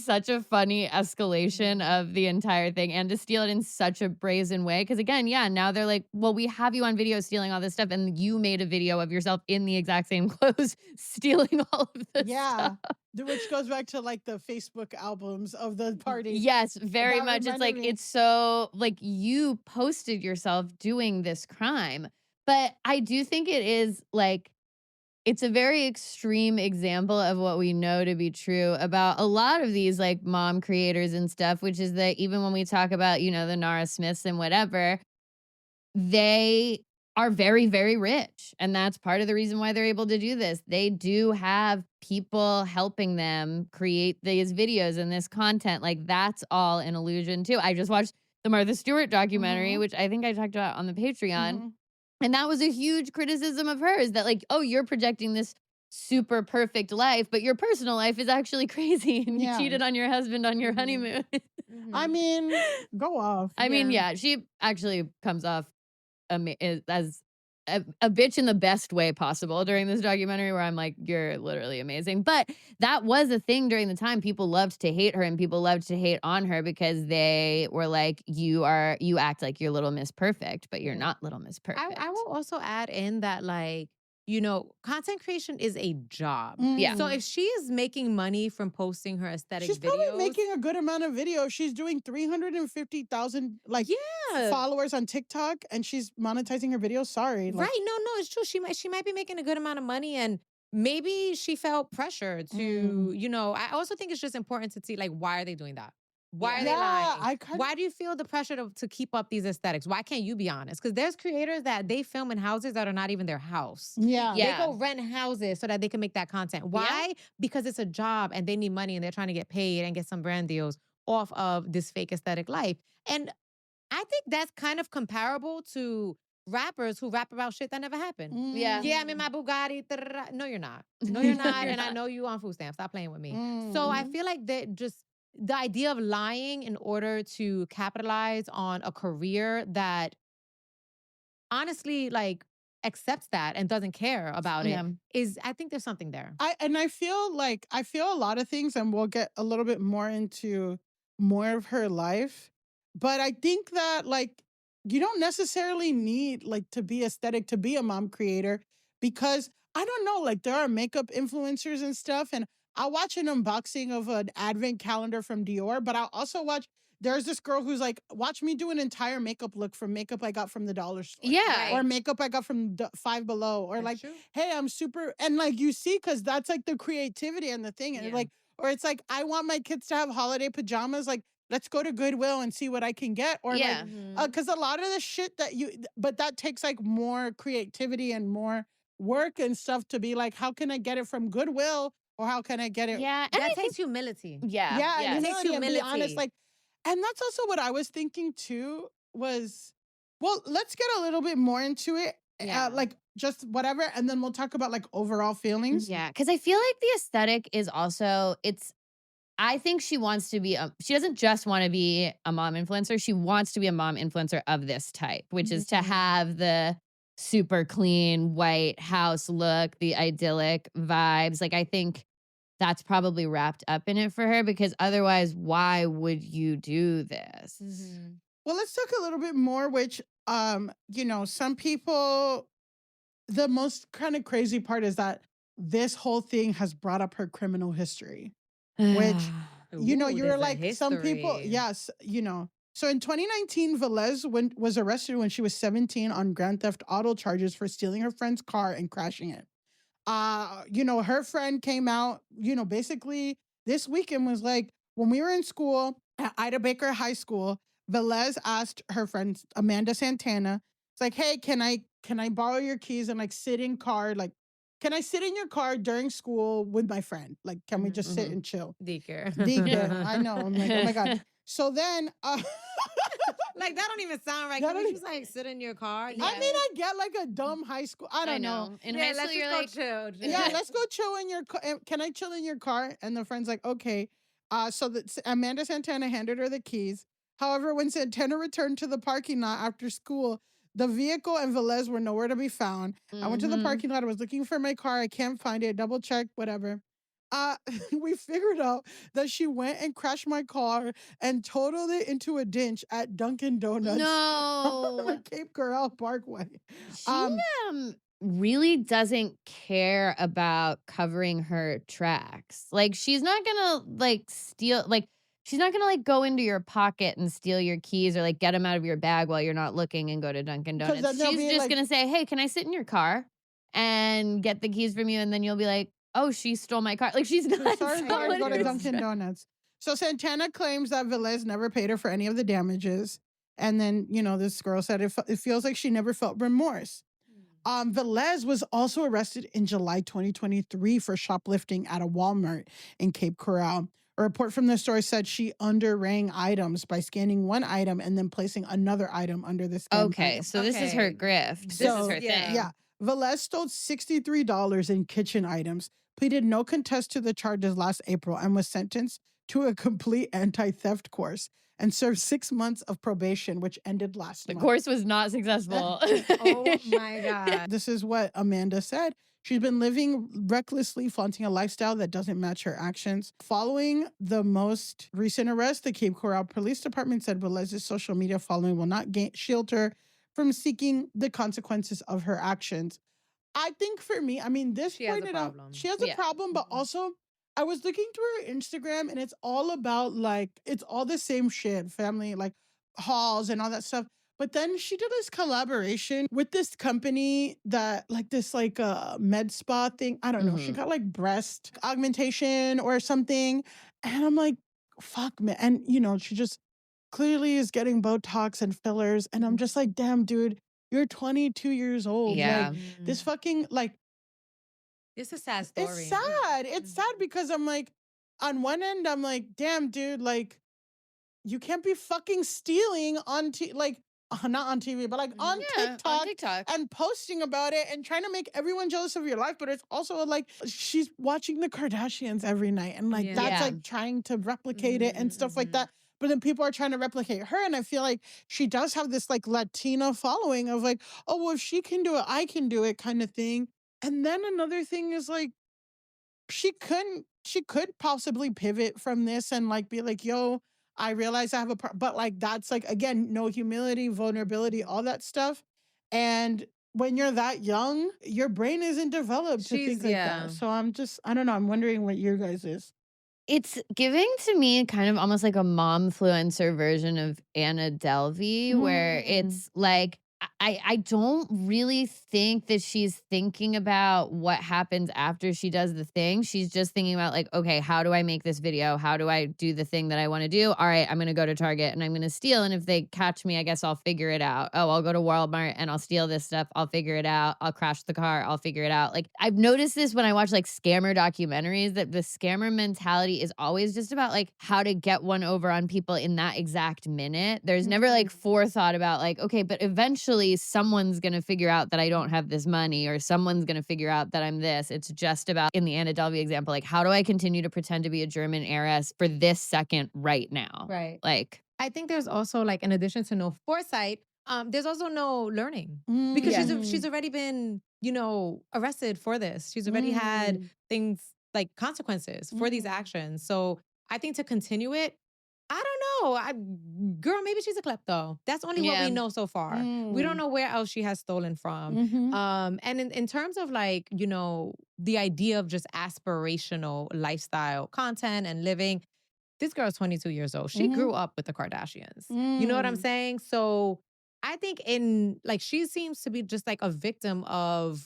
such a funny escalation of the entire thing, and to steal it in such a brazen way. Because again, yeah, now they're like, well, we have you on video stealing all this stuff, and you made a video of yourself in the exact same clothes stealing all of this Yeah. stuff. Which goes back to like the Facebook albums of the party. Yes, very That much. It's like, reminded me. it's so like you posted yourself doing this crime. But I do think it is like, it's a very extreme example of what we know to be true about a lot of these like mom creators and stuff, which is that even when we talk about, the Nara Smiths and whatever, they are very, very rich. And that's part of the reason why they're able to do this. They do have people helping them create these videos and this content. Like, that's all an illusion too. I just watched the Martha Stewart documentary, which I think I talked about on the Patreon. And that was a huge criticism of hers, that like, oh, you're projecting this super perfect life, but your personal life is actually crazy. And you Yeah. cheated on your husband on your honeymoon. I mean, go off. I mean, yeah, she actually comes off as a bitch in the best way possible during this documentary, where I'm like, you're literally amazing. But that was a thing during the time. People loved to hate her, and people loved to hate on her because they were like, you act like you're Little Miss Perfect, but you're not Little Miss Perfect. I will also add in that, like, content creation is a job. Yeah. So if she is making money from posting her aesthetic She's videos, probably making a good amount of videos. She's doing 350,000 like followers on TikTok, and she's monetizing her videos. Sorry. Like, right? No, it's true. She might be making a good amount of money, and maybe she felt pressure to, I also think it's just important to see, like, why are they doing that? Why are they lying? Why do you feel the pressure to keep up these aesthetics? Why can't you be honest? Because there's creators that they film in houses that are not even their house. Yeah. They go rent houses so that they can make that content. Why? Because it's a job and they need money and they're trying to get paid and get some brand deals off of this fake aesthetic life. And I think that's kind of comparable to rappers who rap about shit that never happened. Yeah. Yeah, I'm in my Bugatti. No, you're not. No, you're not. And I know you on food stamps. Stop playing with me. So I feel like that just the idea of lying in order to capitalize on a career that honestly like accepts that and doesn't care about it is, I think there's something there. I feel a lot of things, and we'll get a little bit more into more of her life. But I think that like you don't necessarily need like to be aesthetic to be a mom creator, because I don't know, like there are makeup influencers and stuff, and I'll watch an unboxing of an advent calendar from Dior, but I'll also watch. There's this girl who's like, watch me do an entire makeup look from makeup I got from the dollar store. Yeah. Or makeup I got from Five Below. Or That's like, true. hey, I'm super. And like, you see, because that's like the creativity and the thing. And like, or it's like, I want my kids to have holiday pajamas. Like, let's go to Goodwill and see what I can get. Or like, because a lot of the shit that but that takes like more creativity and more work and stuff to be like, how can I get it from Goodwill? Or how can I get it? Yeah. And that takes humility. Yeah. Yeah. It takes humility. And be honest, like, and that's also what I was thinking too was, well, let's get a little bit more into it. Like just whatever. And then we'll talk about like overall feelings. Yeah. Because I feel like the aesthetic is also, I think she wants to be, she doesn't just want to be a mom influencer. She wants to be a mom influencer of this type, which is to have the super clean white house look, the idyllic vibes. Like I think that's probably wrapped up in it for her, because otherwise, why would you do this? Well, let's talk a little bit more, which, you know, some people, the most kind of crazy part is that this whole thing has brought up her criminal history, which, you know, you're like, some people, yes, you know. So in 2019, Velez was arrested when she was 17 on grand theft auto charges for stealing her friend's car and crashing it. You know, her friend came out, you know, basically this weekend was like, when we were in school at Ida Baker High School, Velez asked her friend Amanda Santana, it's like, hey, can I borrow your keys and like sit in car? Like, can I sit in your car during school with my friend? Like, can we just sit and chill? Deeker. I know. I'm like, oh my God. So then like that don't even sound right. Can we just like sit in your car? I mean, I get like a dumb high school. I don't know. In high school, you're like, chill. Yeah, let's go chill in your car. Can I chill in your car? And the friend's like, okay. So that Amanda Santana handed her the keys. However, when Santana returned to the parking lot after school, the vehicle and Velez were nowhere to be found. I went to the parking lot. I was looking for my car. I can't find it. Double checked, whatever. We figured out that she went and crashed my car and totaled it into a ditch at Dunkin' Donuts. No. on Cape Coral Parkway. She really doesn't care about covering her tracks. Like, she's not gonna like steal, like, she's not gonna like go into your pocket and steal your keys or like get them out of your bag while you're not looking and go to Dunkin' Donuts. She's just gonna say, hey, can I sit in your car and get the keys from you? And then you'll be like, oh, she stole my car. Like, she's not. Sorry, go to Dunkin' Donuts. So Santana claims that Velez never paid her for any of the damages. And then, you know, this girl said it feels like she never felt remorse. Velez was also arrested in July 2023 for shoplifting at a Walmart in Cape Coral. A report from the store said she underrang items by scanning one item and then placing another item under the scan. Okay, so this is her grift. This is her thing. Yeah. Velez stole $63 in kitchen items, pleaded no contest to the charges last April, and was sentenced to a complete anti-theft course and served 6 months of probation, which ended last month. The course was not successful. Oh my God. This is what Amanda said. She's been living recklessly, flaunting a lifestyle that doesn't match her actions. Following the most recent arrest, the Cape Coral Police Department said Velez's social media following will not shield her from seeking the consequences of her actions. I think for me, I mean, this pointed out she has a problem, but also I was looking through her Instagram and it's all about like, it's all the same shit, family, like hauls and all that stuff. But then she did this collaboration with this company that like this like med spa thing. I don't know. She got like breast augmentation or something. And I'm like, fuck, man. And you know, she just clearly is getting Botox and fillers. And I'm just like, damn, dude, you're 22 years old. Yeah. Like, this fucking like, it's a sad story. it's sad. It's sad because I'm like, on one end, I'm like, damn, dude, like, you can't be fucking stealing on not on TV, but like on TikTok and posting about it and trying to make everyone jealous of your life. But it's also like she's watching the Kardashians every night and like that's like trying to replicate it and stuff like that. But then people are trying to replicate her. And I feel like she does have this like Latina following of like, oh, well, if she can do it, I can do it kind of thing. And then another thing is like, she could possibly pivot from this and like be like, yo, I realize I have but like, that's like, again, no humility, vulnerability, all that stuff. And when you're that young, your brain isn't developed to think like that. So I don't know. I'm wondering what your guys is. It's giving to me kind of almost like a momfluencer version of Anna Delvey, where it's like, I don't really think that she's thinking about what happens after she does the thing. She's just thinking about like, okay, how do I make this video? How do I do the thing that I want to do? All right, I'm going to go to Target and I'm going to steal. And if they catch me, I guess I'll figure it out. Oh, I'll go to Walmart and I'll steal this stuff. I'll figure it out. I'll crash the car. I'll figure it out. Like I've noticed this when I watch like scammer documentaries, that the scammer mentality is always just about like how to get one over on people in that exact minute. There's never like forethought about like, okay, but eventually someone's going to figure out that I don't have this money, or someone's going to figure out that I'm this. It's just about, in the Anna Delvey example, like, how do I continue to pretend to be a German heiress for this second right now? Right. Like, I think there's also like, in addition to no foresight, there's also no learning because she's already been, arrested for this. She's already had things like consequences for these actions. So I think to continue it, I don't know. Girl, maybe she's a klepto. That's only what we know so far. We don't know where else she has stolen from. And in terms of like, the idea of just aspirational lifestyle content and living, this girl's 22 years old. She grew up with the Kardashians. You know what I'm saying? So I think she seems to be just like a victim of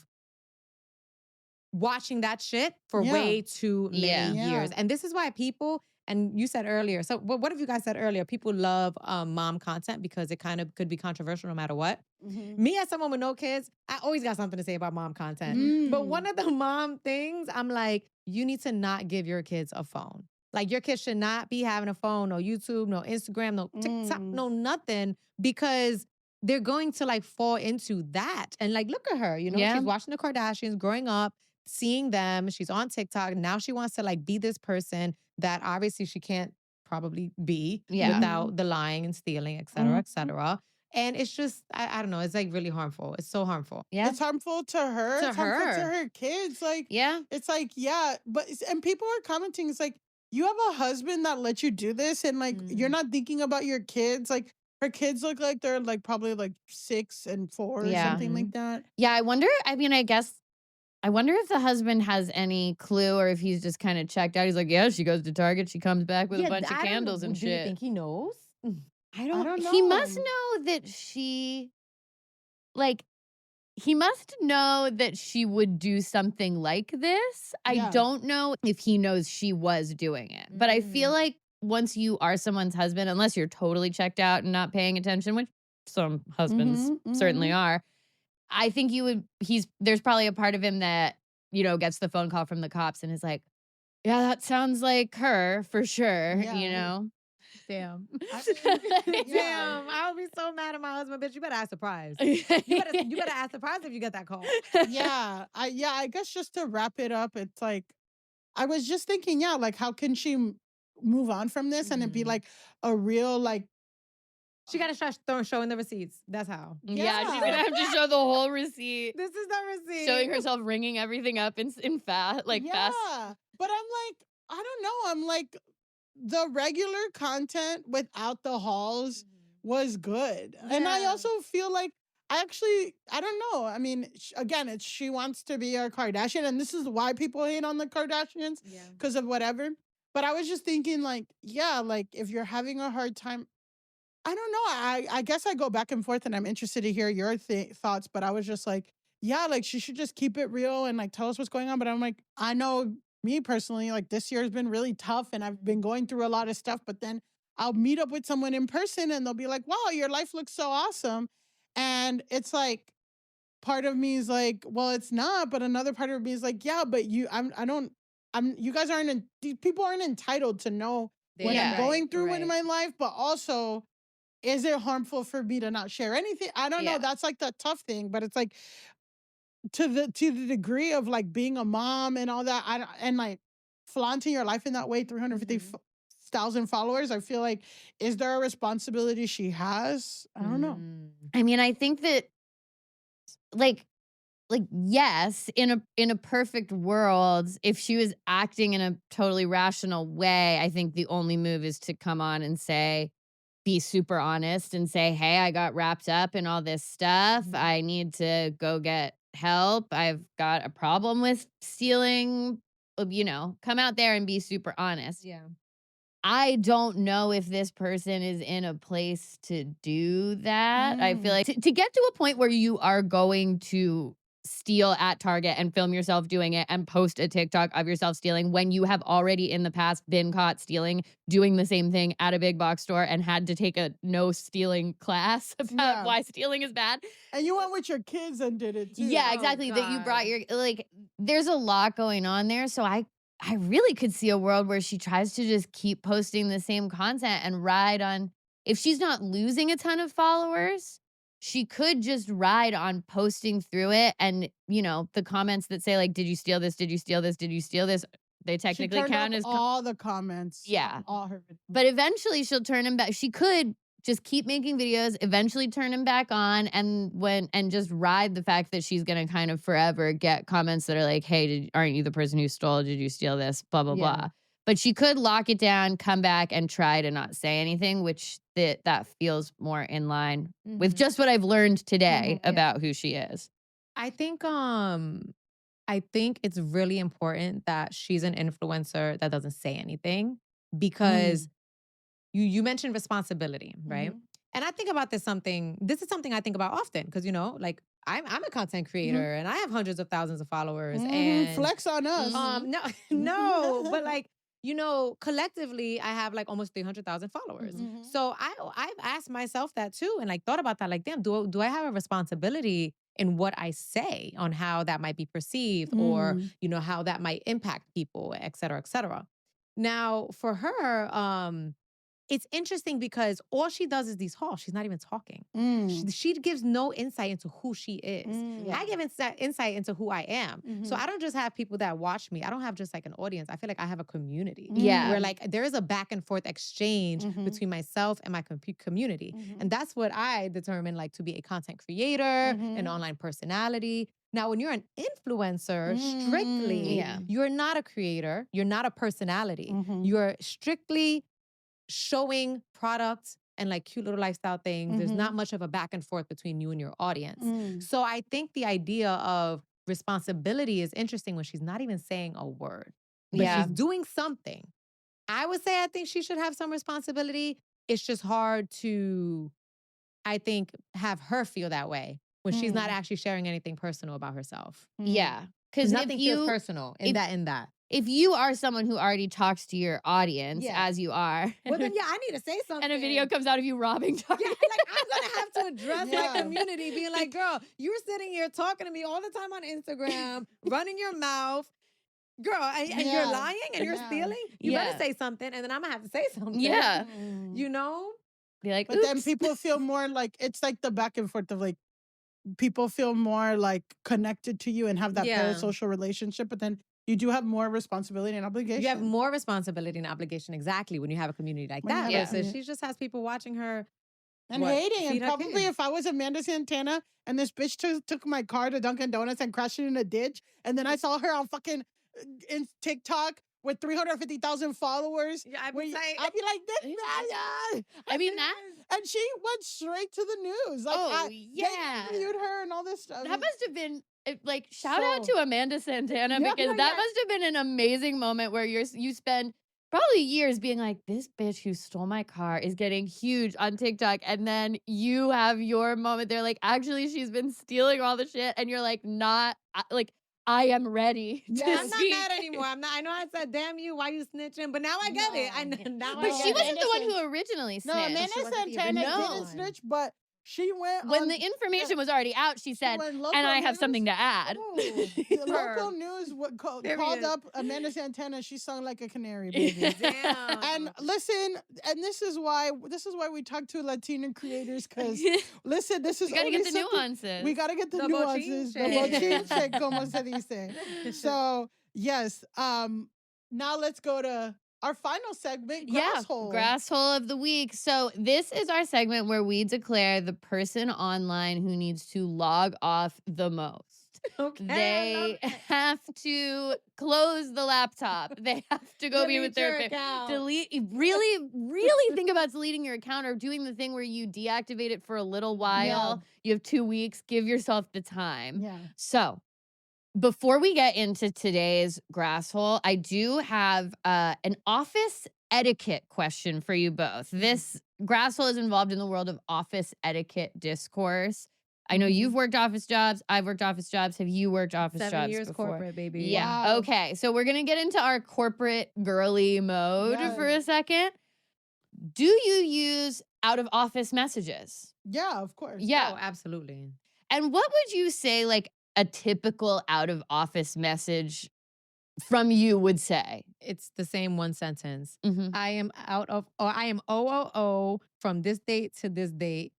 watching that shit for way too many years. And this is why people, and you said earlier, so what have you guys said earlier? People love mom content because it kind of could be controversial no matter what. Me as someone with no kids, I always got something to say about mom content. But one of the mom things, I'm like, you need to not give your kids a phone. Like your kids should not be having a phone, no YouTube, no Instagram, no TikTok, no nothing, because they're going to like fall into that. And like, look at her, she's watching the Kardashians growing up, seeing them. She's on TikTok. Now she wants to like be this person that obviously she can't probably be without the lying and stealing, et cetera, et cetera. And it's just, I don't know, it's like really harmful. It's so harmful. Yeah. It's harmful to her. It's harmful to her kids. Like, it's like, and people are commenting, it's like, you have a husband that lets you do this and like, you're not thinking about your kids. Like, her kids look like they're like probably like 6 and 4 or something like that. Yeah, I wonder if the husband has any clue or if he's just kind of checked out. He's like, yeah, she goes to Target. She comes back with a bunch of candles and shit. Do you think he knows? I don't know. He must know that he must know that she would do something like this. I don't know if he knows she was doing it. But I feel like once you are someone's husband, unless you're totally checked out and not paying attention, which some husbands certainly are, I think there's probably a part of him that, gets the phone call from the cops and is like, yeah, that sounds like her for sure, Damn. Damn. I would be so mad at my husband, bitch. You better ask surprise. You better ask surprise if you get that call. I guess just to wrap it up, it's like, I was just thinking, like, how can she move on from this and it be like a real, like, she got to start showing the receipts. That's how. Yeah, she's going to have to show the whole receipt. This is the receipt. Showing herself ringing everything up in fast, fast. But I'm like, I don't know. I'm like, the regular content without the hauls was good. And I also feel like, I don't know. I mean, again, she wants to be a Kardashian. And this is why people hate on the Kardashians. Because of whatever. But I was just thinking like, if you're having a hard time, I don't know. I guess I go back and forth and I'm interested to hear your thoughts. But I was just like, like she should just keep it real and like tell us what's going on. But I'm like, I know me personally, like this year has been really tough and I've been going through a lot of stuff. But then I'll meet up with someone in person and they'll be like, wow, your life looks so awesome. And it's like, part of me is like, well, it's not. But another part of me is like, yeah, but you guys people aren't entitled to know what I'm going through in my life. But also, is it harmful for me to not share anything? I don't know. That's like the tough thing, but it's like to the degree of like being a mom and all that, and like flaunting your life in that way, 350,000 followers. I feel like, is there a responsibility she has? I don't know. I mean, I think that like yes, in a perfect world, if she was acting in a totally rational way, I think the only move is to come on and be super honest and say, hey, I got wrapped up in all this stuff. I need to go get help. I've got a problem with stealing, come out there and be super honest. Yeah. I don't know if this person is in a place to do that. I feel like to get to a point where you are going to steal at Target and film yourself doing it and post a TikTok of yourself stealing when you have already in the past been caught stealing, doing the same thing at a big box store and had to take a no stealing class about why stealing is bad. And you went with your kids and did it too. Yeah, exactly. That you brought there's a lot going on there. So I really could see a world where she tries to just keep posting the same content and ride on, if she's not losing a ton of followers, she could just ride on posting through it. And, the comments that say like, did you steal this? Did you steal this? Did you steal this? They technically count as all the comments. Yeah. All her. But eventually she'll turn them back. She could just keep making videos, eventually turn him back on, and just ride the fact that she's gonna kind of forever get comments that are like, hey, aren't you the person who stole? Did you steal this? Blah, blah, blah. But she could lock it down, come back, and try to not say anything, which that feels more in line with just what I've learned today about who she is. I think it's really important that she's an influencer that doesn't say anything, because you mentioned responsibility, right? And I think about this is something I think about often, because, like, I'm a content creator and I have hundreds of thousands of followers. And flex on us. No, but like, collectively, I have like almost 300,000 followers. So I've asked myself that too, and like thought about that. Like, damn, do I have a responsibility in what I say on how that might be perceived, or how that might impact people, et cetera, et cetera. Now, for her, it's interesting because all she does is these hauls. She's not even talking. She gives no insight into who she is. I give insight into who I am. So I don't just have people that watch me. I don't have just like an audience. I feel like I have a community. Where like there is a back and forth exchange between myself and my community. And that's what I determine like to be a content creator, an online personality. Now, when you're an influencer, strictly, you're not a creator. You're not a personality. You're strictly showing products and like cute little lifestyle things. There's not much of a back and forth between you and your audience. So I think the idea of responsibility is interesting when she's not even saying a word, but she's doing something. I would say I think she should have some responsibility. It's just hard to, I think, have her feel that way when she's not actually sharing anything personal about herself. Yeah. Because nothing feels personal in that. If you are someone who already talks to your audience, as you are. Well, then, I need to say something. And a video comes out of you robbing Target. Yeah, like, I'm going to have to address my community, being like, girl, you're sitting here talking to me all the time on Instagram, running your mouth. Girl, and you're lying and you're stealing? You better say something, and then I'm going to have to say something. Yeah. Be like, but then people feel more like, it's like the back and forth of like, people feel more like connected to you and have that parasocial relationship, but then you do have more responsibility and obligation. You have more responsibility and obligation, exactly, when you have a community like that. So she just has people watching her. And hating. And probably if I was Amanda Santana and this bitch took my car to Dunkin' Donuts and crashed it in a ditch, and then I saw her on fucking in TikTok with 350,000 followers. Yeah, I'd be like, this man. I mean, that. And she went straight to the news. Like, they interviewed her and all this stuff. That must have been, like, shout out to Amanda Santana, because that must have been an amazing moment where you spend probably years being like, this bitch who stole my car is getting huge on TikTok. And then you have your moment. They're like, actually, she's been stealing all the shit. And you're like, I am ready to I'm not mad anymore. I know I said, damn you, why you snitching? But now I get it. But she wasn't the one who originally snitched. No, Amanda Santana didn't snitch, but She went when on, the information was already out, she said, went and local I have news. something to add. The local news called up Amanda Santana. She sung like a canary, baby. Damn. And listen, and this is why we talk to Latino creators, because listen, this is We gotta only get the nuances. We gotta get the The nuances. The bochinche. bochinche, como se dice. So yes, now let's go to our final segment, Grasshole. Grasshole of the week. So this is our segment where we declare the person online who needs to log off the most. Okay, They have to close the laptop. They have to go be with their account. delete. Really think about deleting your account or doing the thing where you deactivate it for a little while. You have 2 weeks. Give yourself the time. Yeah. So before we get into today's Grasshole, I do have an office etiquette question for you both. This Grasshole is involved in the world of office etiquette discourse. I know you've worked office jobs. I've worked office jobs. Have you worked office 7 jobs years before? corporate, baby. Yeah. Wow. Okay. So we're going to get into our corporate girly mode for a second. Do you use out of office messages? Yeah, of course. Yeah. Oh, absolutely. And what would you say like a typical out of office message from you would say? It's the same one sentence. Mhm. I am I am OOO from this date to this date.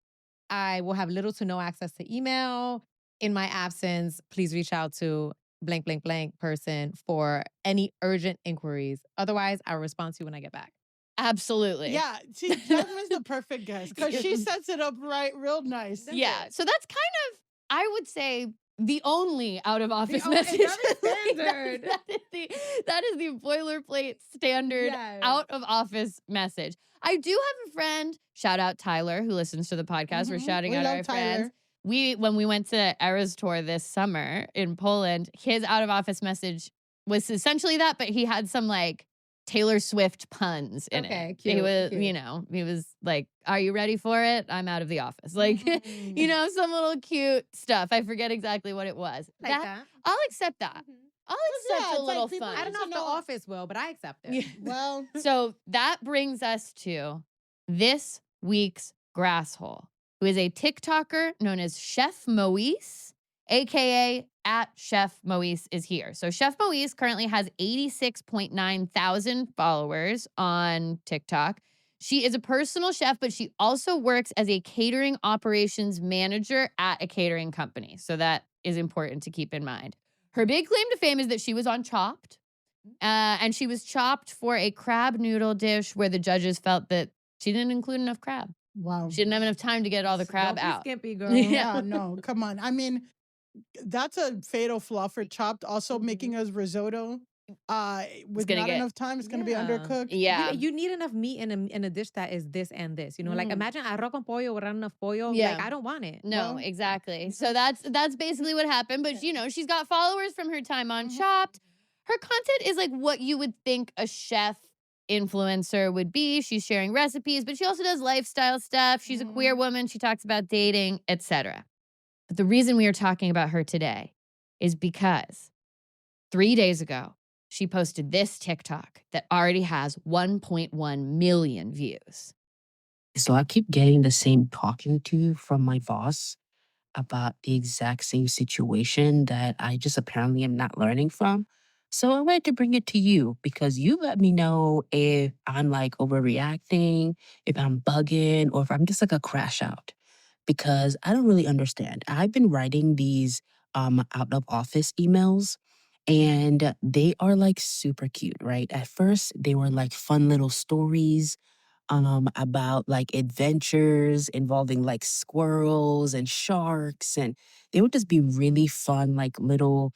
I will have little to no access to email. In my absence, please reach out to blank, blank, blank person for any urgent inquiries. Otherwise, I'll respond to you when I get back. Absolutely. Yeah, see, Jasmine's the perfect guest because she sets it up right, real nice. Yeah. So that's kind of, I would say, the only out of office only message. standard. that is the boilerplate standard out of office message. I do have a friend, shout out Tyler, who listens to the podcast. We're shouting out our friends. When we went to Era's tour this summer in Poland, his out of office message was essentially that, but he had some like Taylor Swift puns in it. Cute, he was, cute. he was like, "Are you ready for it? I'm out of the office." Like, some little cute stuff. I forget exactly what it was. Like that. I'll accept that. I'll accept a little like fun. I don't know if the office will, but I accept it. Yeah. Well, So that brings us to this week's Grasshole, who is a TikToker known as Chef Moise, aka @Chef Moise is here. So Chef Moise currently has 86.9 thousand followers on TikTok. She is a personal chef, but she also works as a catering operations manager at a catering company. So that is important to keep in mind. Her big claim to fame is that she was on Chopped, and she was chopped for a crab noodle dish where the judges felt that she didn't include enough crab. wow. She didn't have enough time to get all the crab Don't be out. skimpy, girl. Yeah, no, come on. I mean, that's a fatal flaw for Chopped. Also, making us risotto with not enough time, it's going to be undercooked. Yeah. You need enough meat in a dish that is this and this. Like imagine arroz con pollo without enough pollo. Yeah. Like I don't want it. No, exactly. So that's basically what happened. But she's got followers from her time on Chopped. Her content is like what you would think a chef influencer would be. She's sharing recipes, but she also does lifestyle stuff. She's a queer woman. She talks about dating, etc. But the reason we are talking about her today is because 3 days ago, she posted this TikTok that already has 1.1 million views. So I keep getting the same talking to from my boss about the exact same situation that I just apparently am not learning from. So I wanted to bring it to you because you let me know if I'm like overreacting, if I'm bugging, or if I'm just like a crash out. Because I don't really understand. I've been writing these out of office emails and they are like super cute, right? At first, they were like fun little stories about like adventures involving like squirrels and sharks, and they would just be really fun, like little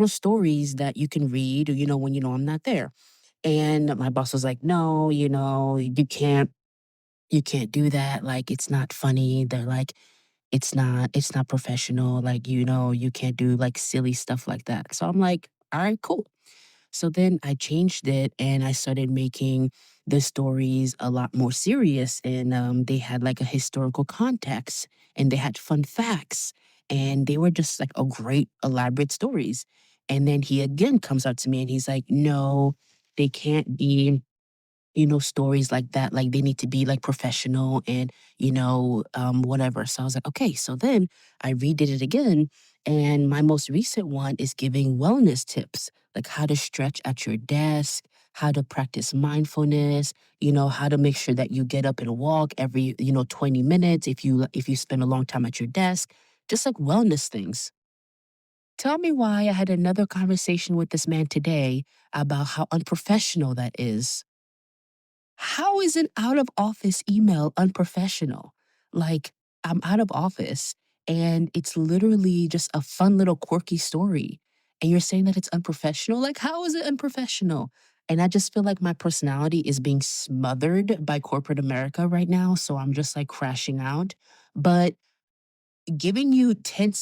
stories that you can read, when I'm not there. And my boss was like, "No, you can't do that. Like, it's not funny." They're like, it's not professional. Like, you can't do like silly stuff like that. So I'm like, all right, cool. So then I changed it and I started making the stories a lot more serious. And they had like a historical context and they had fun facts and they were just like a great elaborate stories. And then he again comes up to me and he's like, "No, they can't be stories like that. Like they need to be like professional and, whatever. So I was like, okay. So then I redid it again. And my most recent one is giving wellness tips, like how to stretch at your desk, how to practice mindfulness, how to make sure that you get up and walk every, 20 minutes if you spend a long time at your desk, just like wellness things. Tell me why I had another conversation with this man today about how unprofessional that is. How is an out of office email unprofessional? Like, I'm out of office and it's literally just a fun little quirky story. And you're saying that it's unprofessional? Like, how is it unprofessional? And I just feel like my personality is being smothered by corporate America right now. So I'm just like crashing out. But giving you 10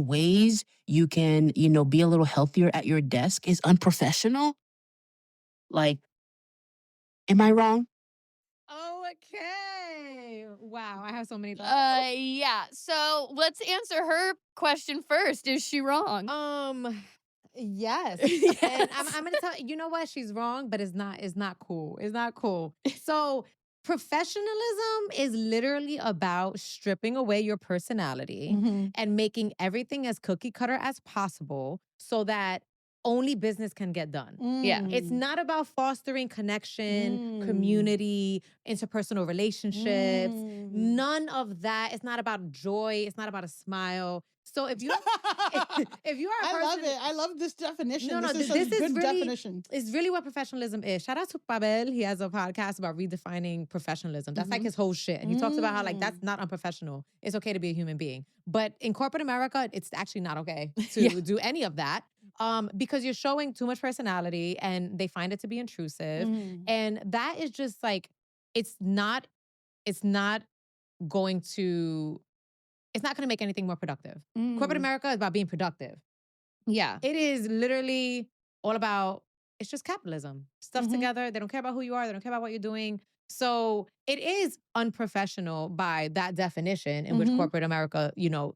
ways you can, be a little healthier at your desk is unprofessional? Like, am I wrong? Okay. Wow, I have so many thoughts. Yeah. So let's answer her question first. Is she wrong? Yes. Yes. And I'm gonna tell you know what? She's wrong, but it's not cool. It's not cool. So professionalism is literally about stripping away your personality and making everything as cookie cutter as possible so that only business can get done. Yeah. It's not about fostering connection, community, interpersonal relationships. None of that. It's not about joy. It's not about a smile. So if you if you are a person, I love it. I love this definition. No, this is this a good is really, definition. It's really what professionalism is. Shout out to Pavel. He has a podcast about redefining professionalism. That's like his whole shit. And he talks about how like that's not unprofessional. It's okay to be a human being. But in corporate America, it's actually not okay to do any of that. Because you're showing too much personality and they find it to be intrusive. And that is just like, it's not going to make anything more productive. Corporate America is about being productive. Yeah. It is literally all about, it's just capitalism. Stuff together. They don't care about who you are. They don't care about what you're doing. So it is unprofessional by that definition in which corporate America,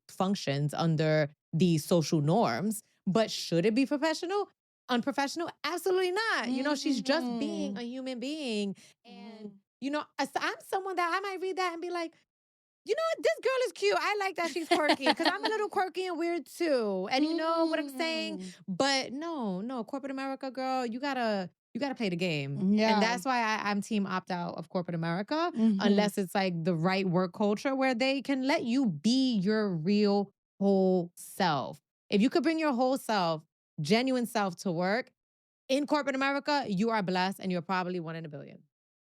functions under these social norms. But should it be professional? Unprofessional? Absolutely not. She's just being a human being. And, I'm someone that I might read that and be like, this girl is cute. I like that she's quirky because I'm a little quirky and weird too. And you know what I'm saying? But no, corporate America, girl, you gotta play the game. Yeah. And that's why I'm team opt out of corporate America, unless it's like the right work culture where they can let you be your real whole self. If you could bring your whole self, genuine self to work in corporate America, you are blessed and you're probably 1 in a billion.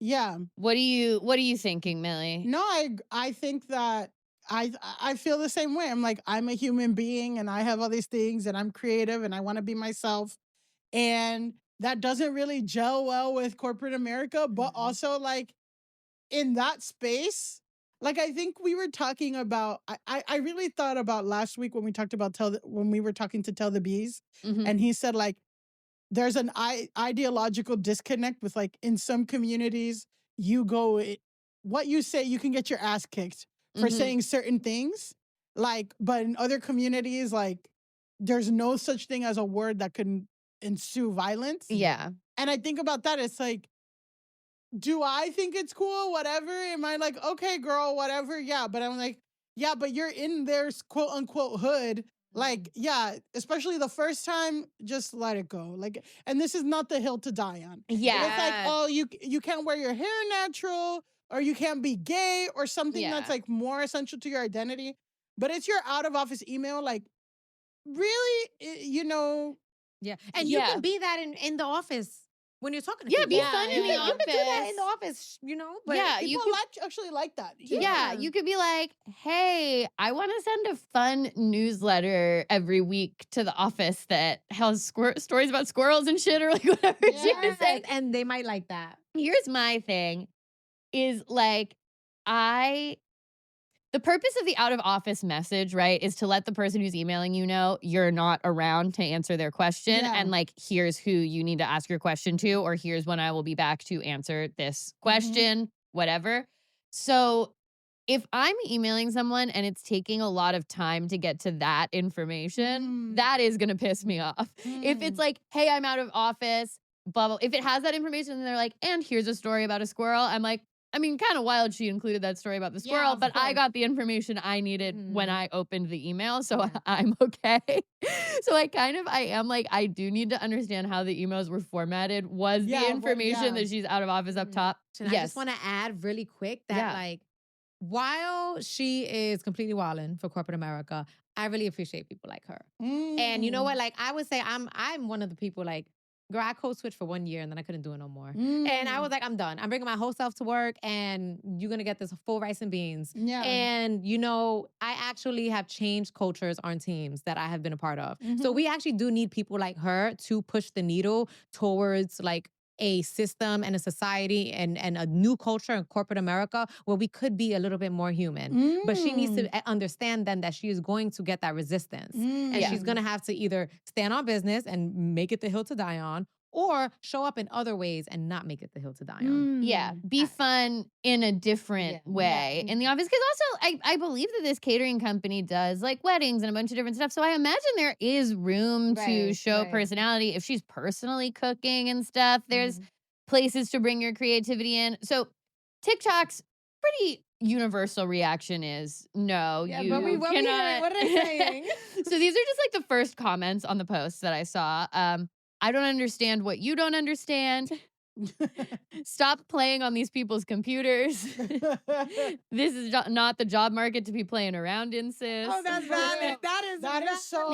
Yeah. What are you thinking, Millie? No, I think that I feel the same way. I'm like, I'm a human being and I have all these things and I'm creative and I want to be myself. And that doesn't really gel well with corporate America, but also like in that space, like I think we were talking about, I really thought about last week when we talked about when we were talking to Tell the Bees, and he said like, there's an ideological disconnect with like in some communities, what you say, you can get your ass kicked for saying certain things. Like, but in other communities, like there's no such thing as a word that could ensue violence. Yeah. And I think about that. It's like, do I think it's cool? Whatever. Am I like, okay, girl, whatever? Yeah. But I'm like, yeah, but you're in their quote unquote hood. Like, yeah, especially the first time, just let it go. Like, and this is not the hill to die on. Yeah. It's like, oh, you can't wear your hair natural, or you can't be gay, or something that's like more essential to your identity. But it's your out of office email. Like, really, Yeah. And you can be that in the office. When you're talking to people. Be fun in the office. You can do that in the office, But people actually like that. Yeah, you could be like, hey, I want to send a fun newsletter every week to the office that has stories about squirrels and shit or like whatever you say. And they might like that. Here's my thing is like, the purpose of the out of office message, right, is to let the person who's emailing you know you're not around to answer their question. Yeah. And like, here's who you need to ask your question to, or here's when I will be back to answer this question, whatever. So if I'm emailing someone and it's taking a lot of time to get to that information, that is going to piss me off. If it's like, hey, I'm out of office, blah, blah. If it has that information and they're like, and here's a story about a squirrel, I'm like, I mean, kind of wild she included that story about the squirrel, but I got the information I needed when I opened the email, so I'm okay. So I am like, I do need to understand how the emails were formatted. Was the information that she's out of office up top? And I just want to add really quick that like, while she is completely wilding for corporate America, I really appreciate people like her. And you know what? Like, I would say I'm one of the people like, girl, I code switched for 1 year and then I couldn't do it no more. And I was like, I'm done. I'm bringing my whole self to work and you're going to get this full rice and beans. Yeah. And, you know, I actually have changed cultures on teams that I have been a part of. So we actually do need people like her to push the needle towards like a system and a society and a new culture in corporate America where we could be a little bit more human. But she needs to understand then that she is going to get that resistance. And she's going to have to either stand on business and make it the hill to die on, or show up in other ways and not make it the hill to die on. Yeah, be fun in a different way in the office. Because also, I believe that this catering company does like weddings and a bunch of different stuff. So I imagine there is room to show personality. If she's personally cooking and stuff, there's places to bring your creativity in. So TikTok's pretty universal reaction is no, you cannot. What are they saying? So these are just like the first comments on the post that I saw. I don't understand what you don't understand. Stop playing on these people's computers. This is not the job market to be playing around in, sis. Oh, that's valid. That is so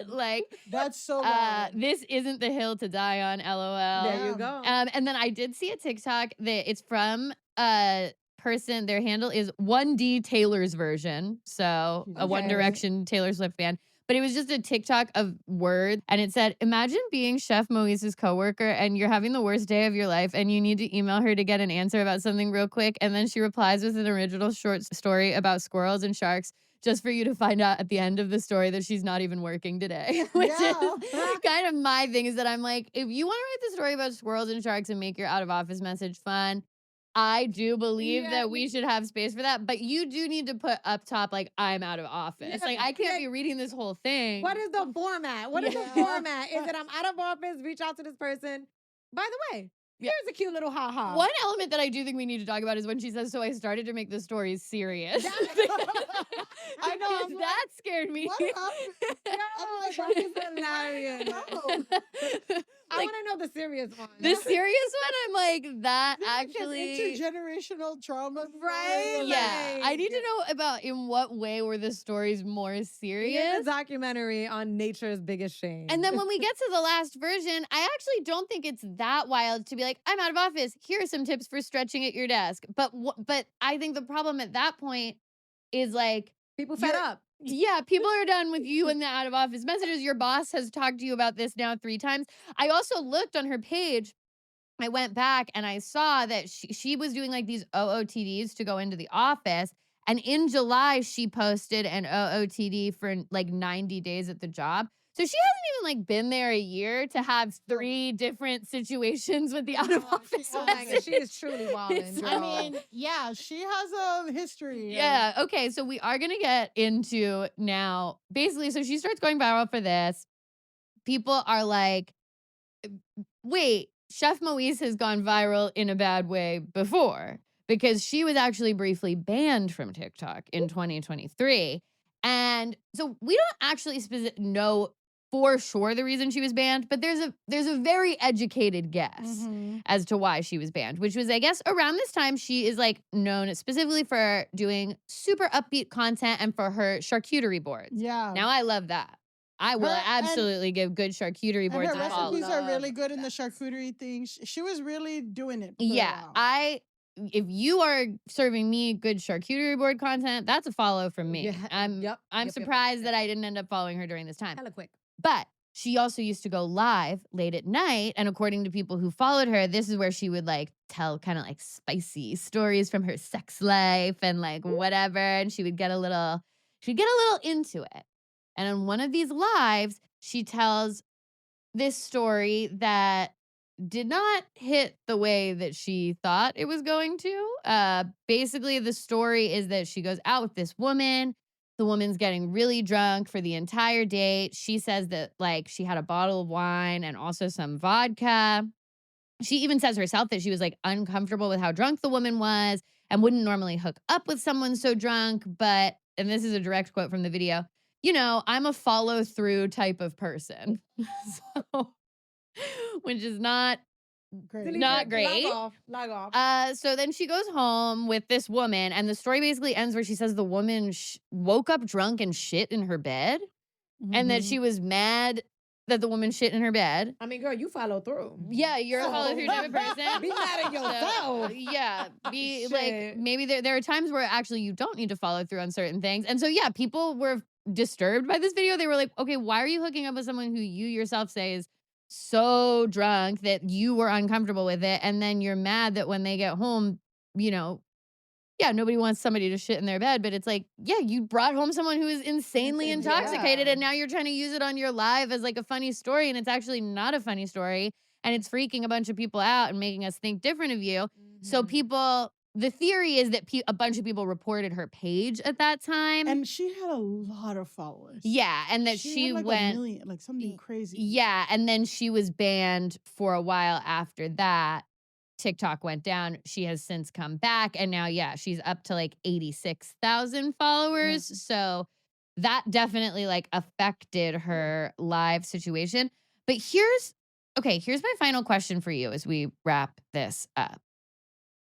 like that's so valid. This isn't the hill to die on, LOL. There you go. And then I did see a TikTok that it's from a person. Their handle is 1D Taylor's version. So a One Direction Taylor Swift fan. But it was just a TikTok of words. And it said, imagine being Chef Moise's coworker and you're having the worst day of your life and you need to email her to get an answer about something real quick. And then she replies with an original short story about squirrels and sharks just for you to find out at the end of the story that she's not even working today. Which is kind of my thing, is that I'm like, if you want to write the story about squirrels and sharks and make your out of office message fun, I do believe that we should have space for that, but you do need to put up top, like, I'm out of office. Like, I can't be reading this whole thing. What is the format? What is the format? Is it I'm out of office, reach out to this person? By the way, here's a cute little ha-ha. One element that I do think we need to talk about is when she says, so I started to make the stories serious. I know. That scared me. What happened? That is hilarious. I want to know the serious one. The serious one, I'm like, that actually... intergenerational trauma. Right? Yeah. I need to know about in what way were the stories more serious. Here's a documentary on nature's biggest shame. And then when we get to the last version, I actually don't think it's that wild to be like, I'm out of office. Here are some tips for stretching at your desk. But I think the problem at that point is like... people fed up. Yeah, people are done with you and the out of office messages. Your boss has talked to you about this now 3 times. I also looked on her page. I went back and I saw that she was doing like these OOTDs to go into the office. And in July, she posted an OOTD for like 90 days at the job. So she hasn't even like been there a year to have 3 different situations with the out of office. She is truly wild. I mean, yeah, she has a history. Yeah. Okay. So we are gonna get into now. Basically, so she starts going viral for this. People are like, "Wait, Chef Moise has gone viral in a bad way before," because she was actually briefly banned from TikTok in 2023. And so we don't actually know for sure the reason she was banned, but there's a very educated guess as to why she was banned, which was, I guess, around this time. She is like known specifically for doing super upbeat content and for her charcuterie boards. Yeah. Now I love that. I will absolutely give good charcuterie boards. And her recipes are really good in the charcuterie thing. She was really doing it. Yeah, if you are serving me good charcuterie board content, that's a follow from me. Yeah. I'm surprised that I didn't end up following her during this time. Hella quick. But she also used to go live late at night. And according to people who followed her, this is where she would like tell kind of like spicy stories from her sex life and like whatever. And she would get a little into it. And on one of these lives, she tells this story that did not hit the way that she thought it was going to. Basically, the story is that she goes out with this woman. The woman's getting really drunk for the entire date. She says that like she had a bottle of wine and also some vodka. She even says herself that she was like uncomfortable with how drunk the woman was and wouldn't normally hook up with someone so drunk. But, and this is a direct quote from the video, you know, I'm a follow through type of person. So, which is not Great. not great. Log off. So then she goes home with this woman, and the story basically ends where she says the woman woke up drunk and shit in her bed, and that she was mad that the woman shit in her bed. I mean, girl, you follow through. Yeah, you're a follow through type of person. Be mad at yourself. Yeah, be Shit. like maybe there are times where actually you don't need to follow through on certain things, and so yeah, people were disturbed by this video. They were like, okay, why are you hooking up with someone who you yourself say is so drunk that you were uncomfortable with it, and then you're mad that when they get home, you know, yeah, nobody wants somebody to shit in their bed, but it's like, yeah, you brought home someone who is insanely intoxicated, and now you're trying to use it on your live as like a funny story, and it's actually not a funny story, and it's freaking a bunch of people out and making us think different of you. So people, the theory is that a bunch of people reported her page at that time. And she had a lot of followers. Yeah, and that she had like went... a million, like something crazy. Yeah, and then she was banned for a while after that. TikTok went down. She has since come back, and now, yeah, she's up to like 86,000 followers. Yeah. So that definitely like affected her live situation. But here's my final question for you as we wrap this up.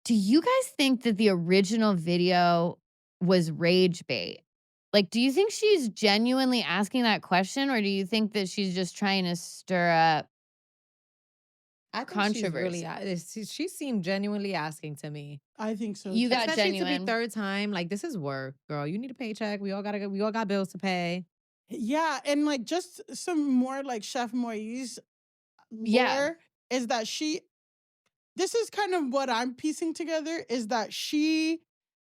Do you guys think that the original video was rage bait? Like, do you think she's genuinely asking that question, or do you think that she's just trying to stir up I think controversy? She seemed genuinely asking to me. I think so. You got Especially genuine. to be third time. Like, this is work, girl. You need a paycheck. We all got bills to pay. Yeah, and like just some more like Chef Moise lore is that this is kind of what I'm piecing together, is that she,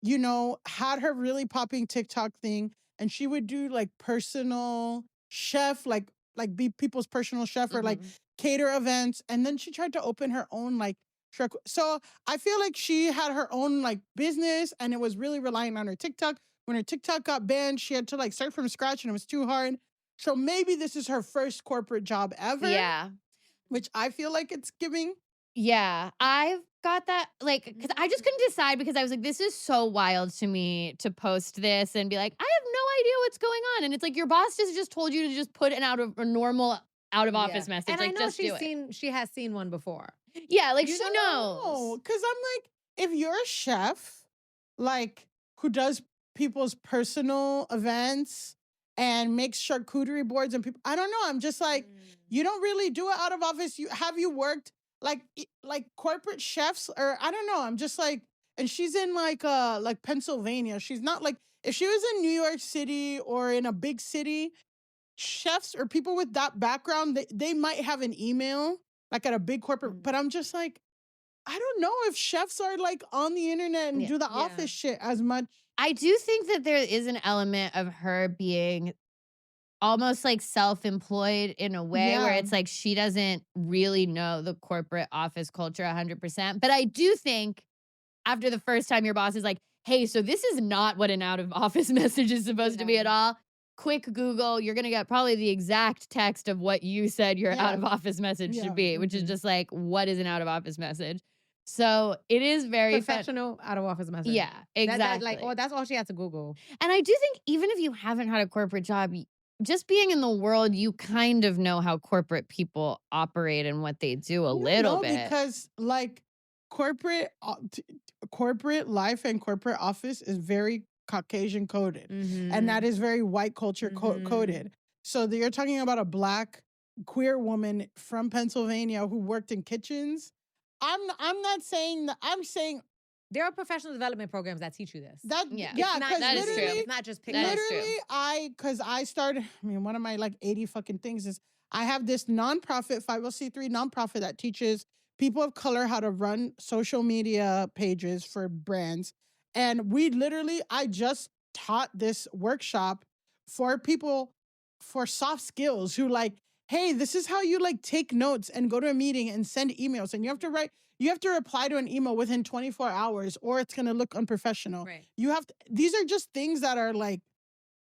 you know, had her really popping TikTok thing, and she would do like personal chef, like be people's personal chef or like cater events. And then she tried to open her own like truck. So I feel like she had her own like business, and it was really relying on her TikTok. When her TikTok got banned, she had to like start from scratch, and it was too hard. So maybe this is her first corporate job ever. Yeah. Which I feel like it's giving. Yeah, I've got that, like, because I just couldn't decide, because I was like, this is so wild to me to post this and be like, I have no idea what's going on. And it's like, your boss just told you to just put a normal out of office message. And like, I know just do it. she has seen one before. Yeah, like, You she don't knows. know. Because I'm like, if you're a chef, like, who does people's personal events and makes charcuterie boards and people, I don't know. I'm just like, you don't really do it out of office. Have you worked like corporate chefs, or I don't know. I'm just like, and she's in like Pennsylvania. She's not like, if she was in New York City or in a big city, chefs or people with that background, they might have an email like at a big corporate, but I'm just like, I don't know if chefs are like on the internet and do the office shit as much. I do think that there is an element of her being almost like self-employed in a way where it's like she doesn't really know the corporate office culture 100%. But I do think after the first time your boss is like, hey, so this is not what an out of office message is supposed to be at all. Quick Google, you're going to get probably the exact text of what you said your out of office message should be, which is just like, what is an out of office message? So it is very professional out of office message. Yeah, exactly. That's all she had to Google. And I do think even if you haven't had a corporate job, just being in the world, you kind of know how corporate people operate and what they do a little bit. Because like corporate life and corporate office is very Caucasian coded, and that is very white culture coded. So you're talking about a Black queer woman from Pennsylvania who worked in kitchens. I'm not saying that. I'm saying there are professional development programs that teach you this. That is literally, true. It's not just pick literally, because I started. I mean, one of my like 80 fucking things is I have this nonprofit 501c3 nonprofit that teaches people of color how to run social media pages for brands. And I just taught this workshop for people for soft skills who like, hey, this is how you like take notes and go to a meeting and send emails. And you have to reply to an email within 24 hours or it's going to look unprofessional. Right. These are just things that are like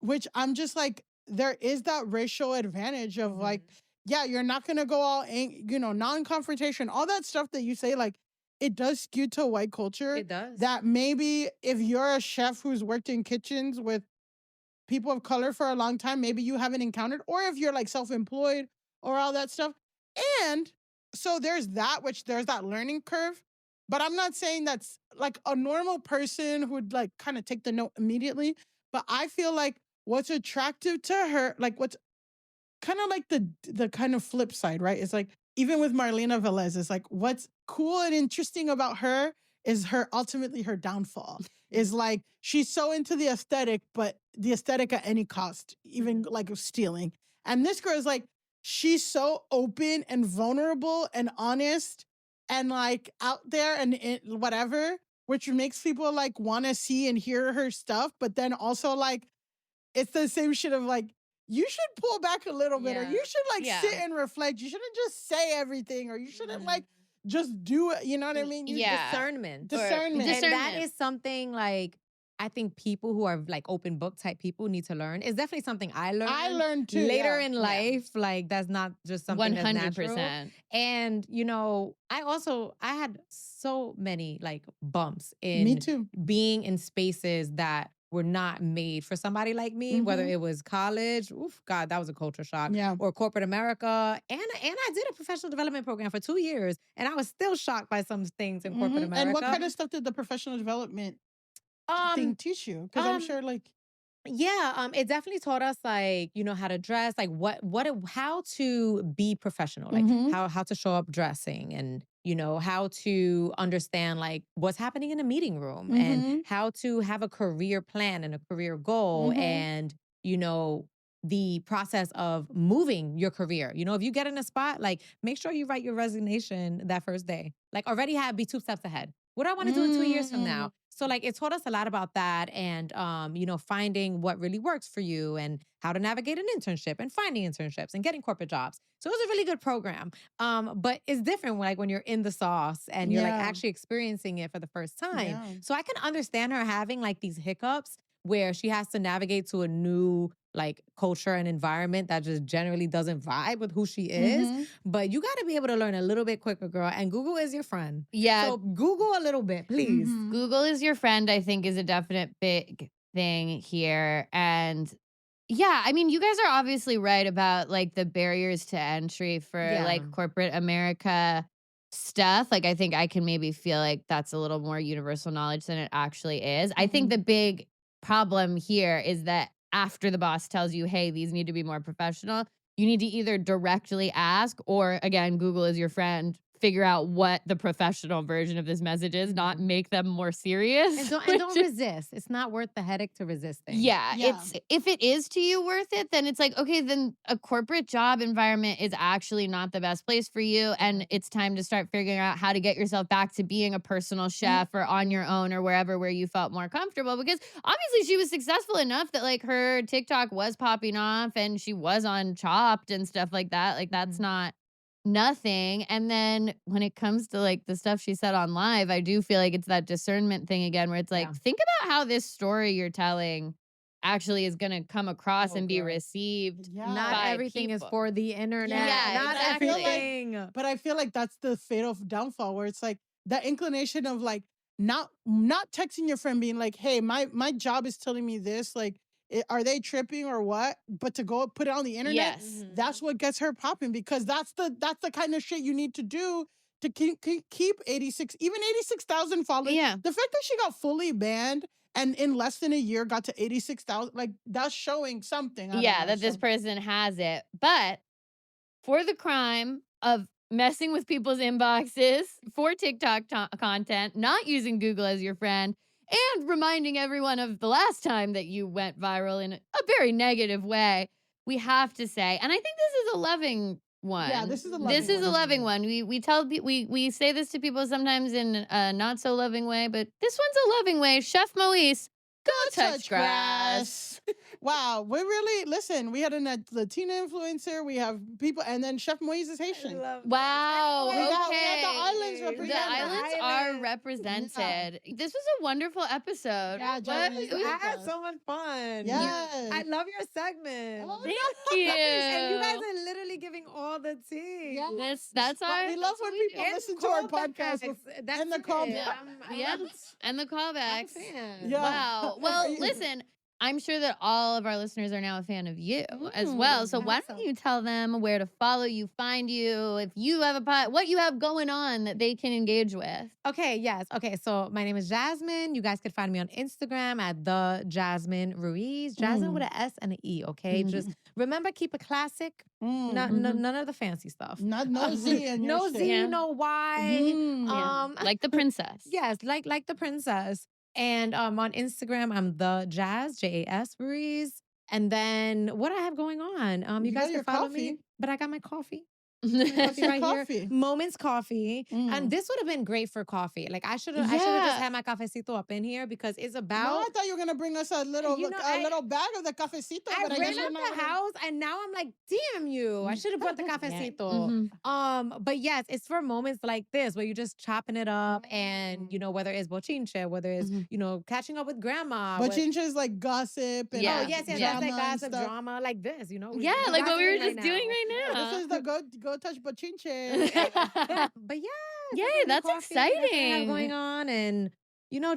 which I'm just like, there is that racial advantage of like, yeah, you're not gonna go all, non-confrontation, all that stuff that you say, like, it does skew to white culture. It does. That maybe if you're a chef who's worked in kitchens with people of color for a long time, maybe you haven't encountered, or if you're like self-employed or all that stuff. And so there's that, which there's that learning curve. But I'm not saying that's like a normal person who would like kind of take the note immediately. But I feel like what's attractive to her, like what's kind of like the kind of flip side, right? It's like even with Marlena Velez, it's like what's cool and interesting about her is ultimately her downfall. Is like she's so into the aesthetic, but the aesthetic at any cost, even like stealing. And this girl is like, she's so open and vulnerable and honest and like out there and whatever, which makes people like want to see and hear her stuff. But then also like, it's the same shit of like, you should pull back a little bit, or you should like sit and reflect. You shouldn't just say everything, or you shouldn't like just do it. You know what I mean? Discernment. Discernment. And that is something like I think people who are like open book type people need to learn. It's definitely something I learned. I learned too. Later in life. Like that's not just something 100%. That's natural. And I had so many like bumps in Me too. being in spaces that were not made for somebody like me, whether it was college, God, that was a culture shock, or corporate America. And I did a professional development program for 2 years, and I was still shocked by some things in corporate America. And what kind of stuff did the professional development thing teach you? Because I'm sure like... it definitely taught us like, how to dress, like how to be professional, like how to show up dressing, and how to understand like what's happening in a meeting room, and how to have a career plan and a career goal, and the process of moving your career. If you get in a spot, like make sure you write your resignation that first day. Like already be 2 steps ahead. What do I want to do in 2 years from now? So like it taught us a lot about that, and finding what really works for you, and how to navigate an internship, and finding internships, and getting corporate jobs. So it was a really good program. But it's different when you're in the sauce and you're like actually experiencing it for the first time. Yeah. So I can understand her having like these hiccups where she has to navigate to a new like culture and environment that just generally doesn't vibe with who she is. But you got to be able to learn a little bit quicker, girl. And Google is your friend. Yeah. So Google a little bit, please. Google is your friend, I think, is a definite big thing here. And yeah, I mean, you guys are obviously right about like the barriers to entry for like corporate America stuff. Like I think I can maybe feel like that's a little more universal knowledge than it actually is. I think the big problem here is that after the boss tells you, hey, these need to be more professional, you need to either directly ask, or again, Google is your friend, figure out what the professional version of this message is, not make them more serious. And don't resist. It's not worth the headache to resist things. Yeah, it's if it is to you worth it, then it's like, okay, then a corporate job environment is actually not the best place for you. And it's time to start figuring out how to get yourself back to being a personal chef or on your own or wherever where you felt more comfortable. Because obviously she was successful enough that like her TikTok was popping off and she was on Chopped and stuff like that. Like that's not nothing. And then when it comes to like the stuff she said on live, I do feel like it's that discernment thing again, where it's like, think about how this story you're telling actually is going to come across and be received. Not everything is for the internet. Not exactly. everything. But I feel like that's the fatal downfall, where it's like that inclination of like not texting your friend being like, hey, my job is telling me this, like, are they tripping or what? But to go put it on the internet, that's what gets her popping, because that's the kind of shit you need to do to keep 86,000 followers. Yeah. The fact that she got fully banned and in less than a year got to 86,000, like that's showing something. That this person has it. But for the crime of messing with people's inboxes for TikTok content, not using Google as your friend, and reminding everyone of the last time that you went viral in a very negative way, we have to say, and I think this is a loving one. Yeah, this is a loving one. We say this to people sometimes in a not so loving way, but this one's a loving way. Chef Moise, Go touch grass. Wow, we had a Latina influencer, we have people, and then Chef Moise is Haitian. Wow, We got okay. the islands represented. The islands are represented. Yeah. This was a wonderful episode. Yeah, I had so much fun. Yes. I love your segment. Oh, Thank you. And you guys are literally giving all the tea. Yeah. That's our. We love when people listen to our podcast and the callbacks. And the callbacks. Yeah. Wow. Well, listen, I'm sure that all of our listeners are now a fan of you as well. So why don't you tell them where to follow you, find you, if you have what you have going on that they can engage with. Okay, yes. Okay, so my name is Jasmine. You guys could find me on Instagram at the Jasmine Ruiz. Jasmine with an S and an E, okay? Just remember, keep it classic. None of the fancy stuff. No Z and no Z, no Y. Like the princess. Yes, like the princess. And on Instagram, I'm the Jazz, Jas Ruiz. And then what I have going on, you guys can follow me. But I got my coffee. Coffee. Moments Coffee. And this would have been great for coffee. Like I should have just had my cafecito up in here because it's about. No, I thought you were gonna bring us a little bag of the cafecito. I ran out the house and now I'm like, damn you. I should have brought the cafecito. But yes, it's for moments like this where you're just chopping it up and whether it's bochinche, whether it's catching up with grandma. Bochinche is like gossip and that's like gossip drama like this, like what we were just doing right now. This is the go touch bochinche. But yay, that's exciting. That's what I have going on, and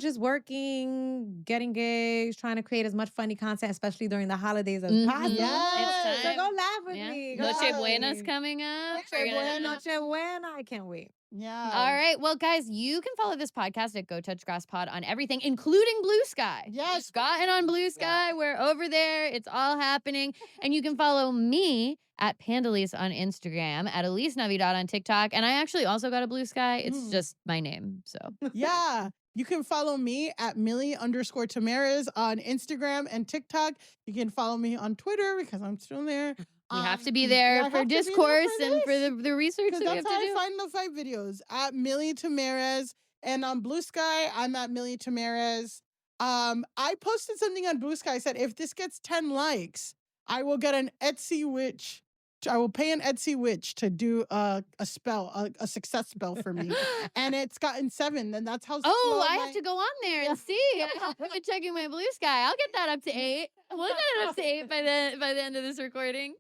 just working, getting gigs, trying to create as much funny content, especially during the holidays as possible. Yes. So go laugh with me. Noche Buena's coming up. Noche Buena. I can't wait. Yeah. All right. Well, guys, you can follow this podcast at Go Touch Grass Pod on everything, including Blue Sky. Yes. Gotten on Blue Sky. We're over there. It's all happening. And you can follow me at Pandalise on Instagram, at Elise Navidad on TikTok. And I actually also got a Blue Sky. It's just my name. So yeah. You can follow me at Millie_Tamarez on Instagram and TikTok. You can follow me on Twitter because I'm still there. You have to be there for Discourse and for the research that we have to do. That's how I find the fight videos, at Millie Tamarez. And on Blue Sky, I'm at Millie Tamarez. I posted something on Blue Sky. I said, if this gets 10 likes, I will get an Etsy witch. I will pay an Etsy witch to do a spell, a success spell for me. And it's gotten 7. And that's how slow I have to go on there and see. I've been checking my Blue Sky. I'll get that up to 8. We'll get it up to 8 by the end of this recording.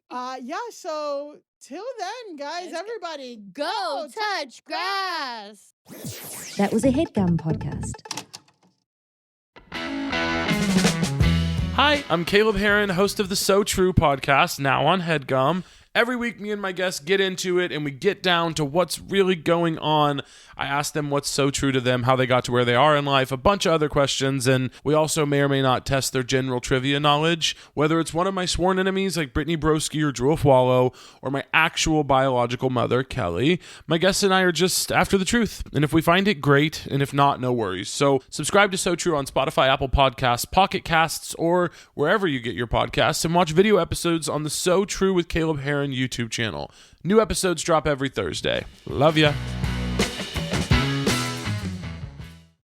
So till then, guys, everybody go touch grass. That was a HeadGum podcast. Hi, I'm Caleb Heron, host of the So True podcast, now on HeadGum. Every week, me and my guests get into it and we get down to what's really going on. I ask them what's so true to them, how they got to where they are in life, a bunch of other questions, and we also may or may not test their general trivia knowledge, whether it's one of my sworn enemies like Brittany Broski or Drew Wallow, or my actual biological mother, Kelly. My guests and I are just after the truth, and if we find it, great, and if not, no worries. So subscribe to So True on Spotify, Apple Podcasts, Pocket Casts, or wherever you get your podcasts, and watch video episodes on the So True with Caleb Heron YouTube channel. New episodes drop every Thursday. Love ya.